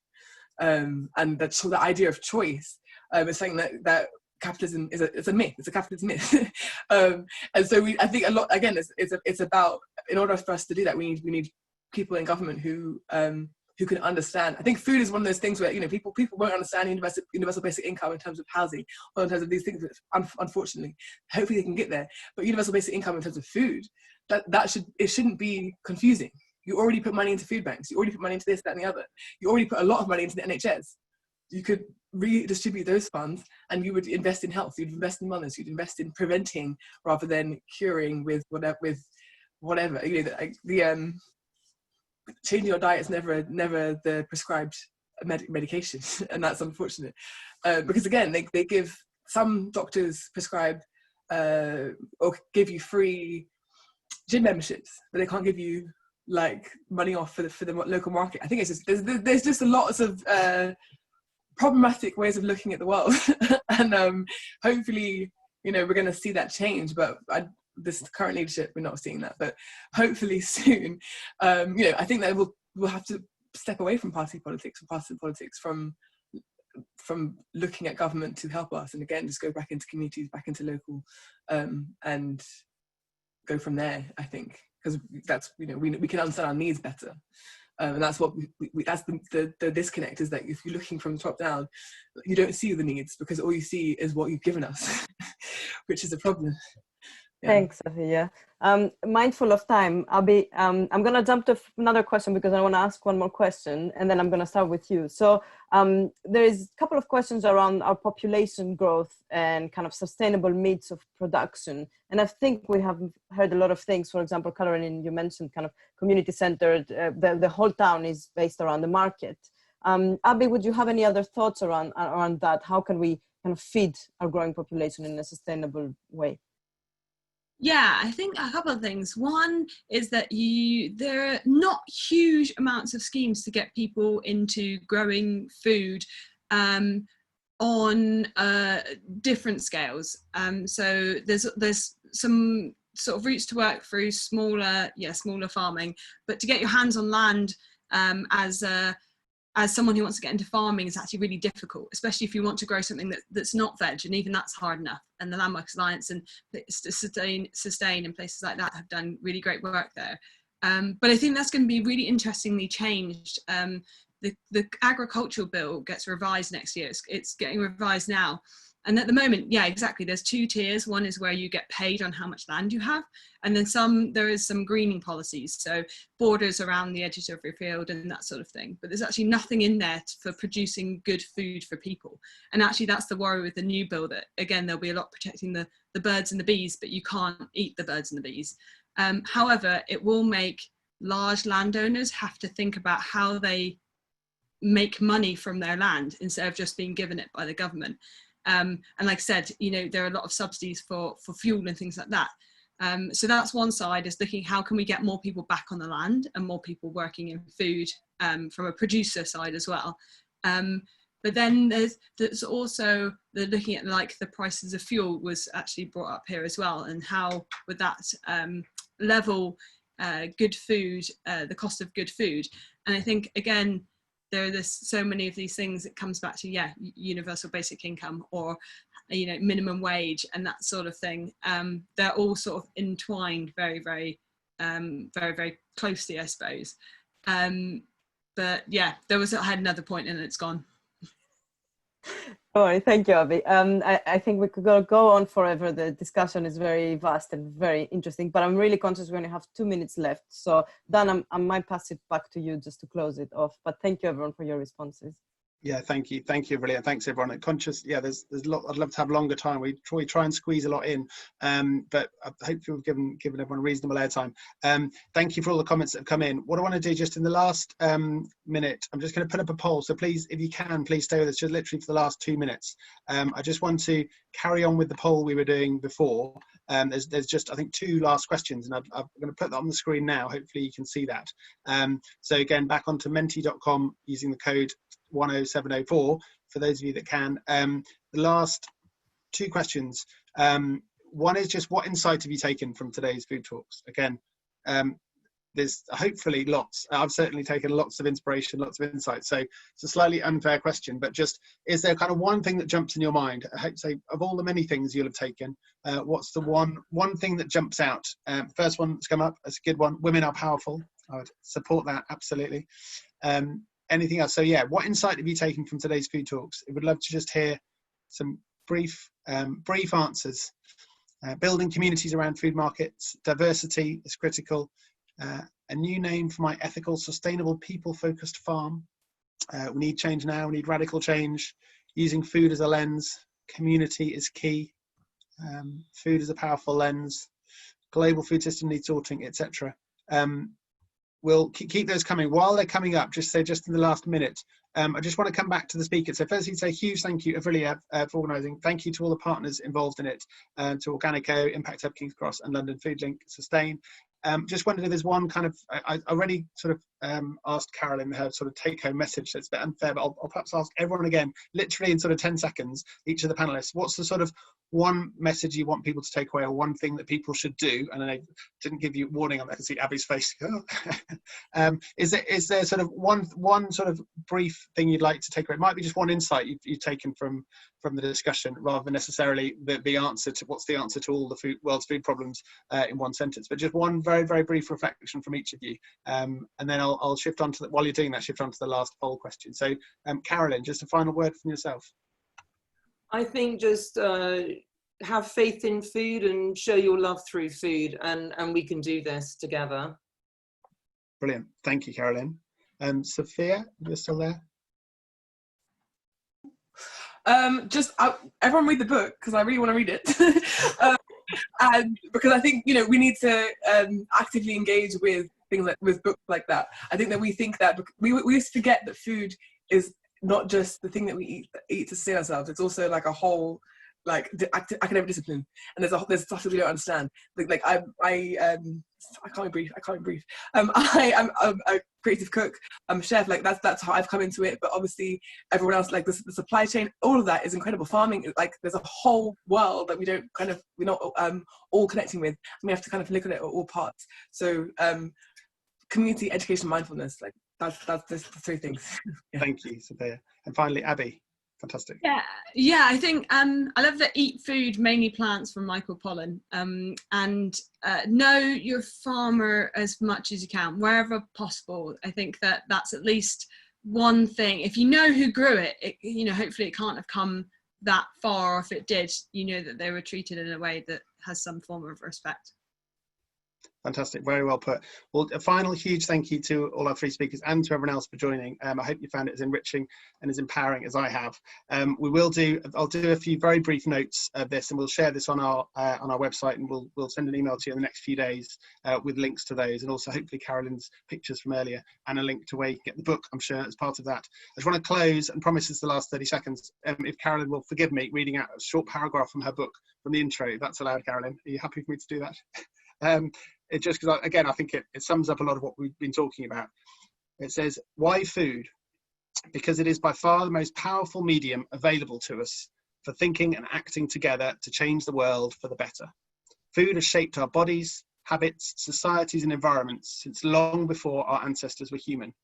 and the idea of choice is something that capitalism is a myth. It's a capitalist myth. And so I think a lot, again, it's about, in order for us to do that, we need people in government who can understand. I think food is one of those things where, you know, people won't understand universal basic income in terms of housing or in terms of these things. Unfortunately, hopefully they can get there. But universal basic income in terms of food, it shouldn't be confusing. You already put money into food banks. You already put money into this, that, and the other. You already put a lot of money into the NHS. You could redistribute those funds, and you would invest in health. You'd invest in wellness. You'd invest in preventing rather than curing with whatever. You know, the changing your diet is never the prescribed medication, and that's unfortunate, because again, they give, some doctors prescribe or give you free gym memberships, but they can't give you like money off for the local market. I think it's just there's just a lot of problematic ways of looking at the world, and hopefully, you know, we're going to see that change. But this current leadership, we're not seeing that, but hopefully soon. You know, I think that we'll have to step away from party politics, from looking at government to help us, and again, just go back into communities, back into local, and go from there. I think, because that's, you know, we can understand our needs better, and that's what that's the disconnect, is that if you're looking from the top down, you don't see the needs because all you see is what you've given us, which is a problem. Yeah. Thanks, Safiya. Mindful of time, Abi, I'm going to jump to another question because I want to ask one more question, and then I'm going to start with you. So there is a couple of questions around our population growth and kind of sustainable means of production. And I think we have heard a lot of things. For example, Carolyn, you mentioned kind of community-centered, the whole town is based around the market. Abi, would you have any other thoughts around that? How can we kind of feed our growing population in a sustainable way? Yeah, I think a couple of things. One is that there are not huge amounts of schemes to get people into growing food on different scales. So there's some sort of routes to work through smaller farming, but to get your hands on land as someone who wants to get into farming is actually really difficult, especially if you want to grow something that's not veg, and even that's hard enough. And the Landmarks Alliance and Sustain and places like that have done really great work there. But I think that's going to be really interestingly changed. The agricultural bill gets revised next year. It's getting revised now. And at the moment, yeah, exactly. There's two tiers. One is where you get paid on how much land you have. And then there is some greening policies. So borders around the edges of your field and that sort of thing. But there's actually nothing in there for producing good food for people. And actually that's the worry with the new bill, that again, there'll be a lot protecting the birds and the bees, but you can't eat the birds and the bees. However, it will make large landowners have to think about how they make money from their land instead of just being given it by the government. And like I said, you know, there are a lot of subsidies for fuel and things like that. So that's one side, is looking how can we get more people back on the land and more people working in food from a producer side as well. But then there's also the looking at like the prices of fuel was actually brought up here as well, and how would that level good food, the cost of good food. And I think again, there's so many of these things. It comes back to universal basic income, or minimum wage and that sort of thing. They're all sort of entwined very, very, very, very closely, I suppose. But yeah, I had another point and it's gone. All right, thank you, Abi. I think we could go on forever. The discussion is very vast and very interesting, but I'm really conscious we only have 2 minutes left. So Dan, I might pass it back to you just to close it off, but thank you everyone for your responses. Yeah, thank you, brilliant. Thanks everyone. Conscious, there's a lot. I'd love to have longer time. We try and squeeze a lot in, but hopefully we've given everyone reasonable airtime. Thank you for all the comments that have come in. What I want to do just in the last minute, I'm just going to put up a poll. So please, if you can, please stay with us just literally for the last 2 minutes. I just want to carry on with the poll we were doing before. There's just I think 2 last questions, and I'm going to put that on the screen now. Hopefully you can see that. So again, back onto menti.com using the code 10704 for those of you that can. The last 2 questions. One is just, what insight have you taken from today's food talks? Again, there's hopefully lots. I've certainly taken lots of inspiration, lots of insight. So it's a slightly unfair question, but just, is there kind of one thing that jumps in your mind? I hope so. Of all the many things you'll have taken, what's the one thing that jumps out? First one that's come up, that's a good one. Women are powerful. I would support that, absolutely. Anything else? So yeah, what insight have you taken from today's food talks? I would love to just hear some brief answers. Building communities around food markets, diversity is critical. A new name for my ethical, sustainable, people-focused farm. We need change now, we need radical change. Using food as a lens, community is key. Food is a powerful lens. Global food system needs sorting, etc. We'll keep those coming. While they're coming up, just in the last minute, I just want to come back to the speakers. So firstly, say a huge thank you, Aurelia, for organising. Thank you to all the partners involved in it, to Organico, Impact Hub, King's Cross, and London Food Link, Sustain. Just wondered if there's one kind of, I already sort of asked Carolyn her sort of take-home message, so it's a bit unfair, but I'll perhaps ask everyone again, literally in sort of 10 seconds, each of the panellists, what's the sort of one message you want people to take away, or one thing that people should do? And I didn't give you warning, I can see Abby's face. Is there sort of one sort of brief thing you'd like to take away? It might be just one insight you've taken from the discussion, rather than necessarily the answer to what's the answer to all the world's food problems in one sentence, but just one very, very brief reflection from each of you. And then I'll shift on to while you're doing that, shift on to the last poll question. So Carolyn, just a final word from yourself. I think just have faith in food and show your love through food, and we can do this together. Brilliant. Thank you, Carolyn. Safiya, you're still there? Everyone read the book, because I really want to read it. And because I think, we need to actively engage with things with books like that. I think that we think that we used to forget that food is not just the thing that we eat to sustain ourselves. It's also like a whole academic discipline, and there's stuff that we don't understand. I can't be brief. I am a creative cook. I'm a chef. That's how I've come into it. But obviously, everyone else, the supply chain, all of that is incredible. Farming, there's a whole world that we're not all connecting with. And we have to kind of look at it at all parts. So, community, education, mindfulness, that's the 3 things. Yeah. Thank you, Safiya. And finally, Abi. Fantastic. Yeah, I think I love the eat food, mainly plants, from Michael Pollan, and know your farmer as much as you can, wherever possible. I think that's at least one thing. If you know who grew it, hopefully it can't have come that far, or if it did, that they were treated in a way that has some form of respect. Fantastic, very well put. Well, a final huge thank you to all our 3 speakers and to everyone else for joining. I hope you found it as enriching and as empowering as I have. I'll do a few very brief notes of this, and we'll share this on our website, and we'll send an email to you in the next few days with links to those, and also hopefully Carolyn's pictures from earlier and a link to where you can get the book, I'm sure, as part of that. I just want to close and promise it's the last 30 seconds. If Carolyn will forgive me reading out a short paragraph from her book from the intro, if that's allowed, Carolyn. Are you happy for me to do that? It just because, again, I think it sums up a lot of what we've been talking about. It says, why food? Because it is by far the most powerful medium available to us for thinking and acting together to change the world for the better. Food has shaped our bodies, habits, societies and environments since long before our ancestors were human.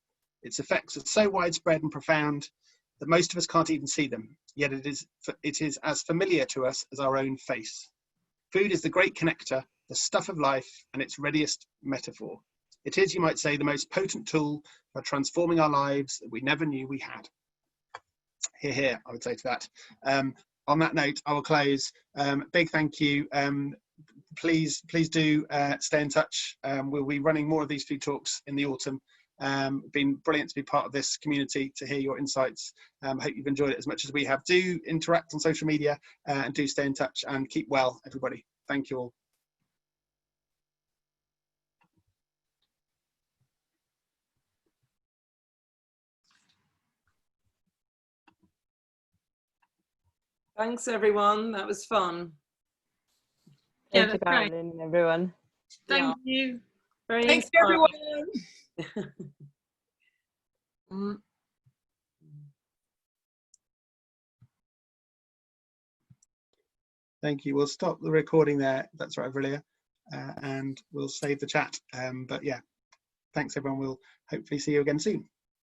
Its effects are so widespread and profound that most of us can't even see them, yet it is as familiar to us as our own face. Food is the great connector, the stuff of life, and its readiest metaphor. It is, you might say, the most potent tool for transforming our lives that we never knew we had. Hear, hear, I would say to that. On that note, I will close. Big thank you. Please do stay in touch. We'll be running more of these food talks in the autumn. Been brilliant to be part of this community, to hear your insights. Hope you've enjoyed it as much as we have. Do interact on social media and do stay in touch, and keep well, everybody. Thank you all. Thanks, everyone. That was fun. Thank you, Carolyn, and everyone. Thank you. Very Thanks, inspiring. everyone. Thank you. We'll stop the recording there. That's right, Aurelia, and we'll save the chat. But yeah, thanks everyone. We'll hopefully see you again soon.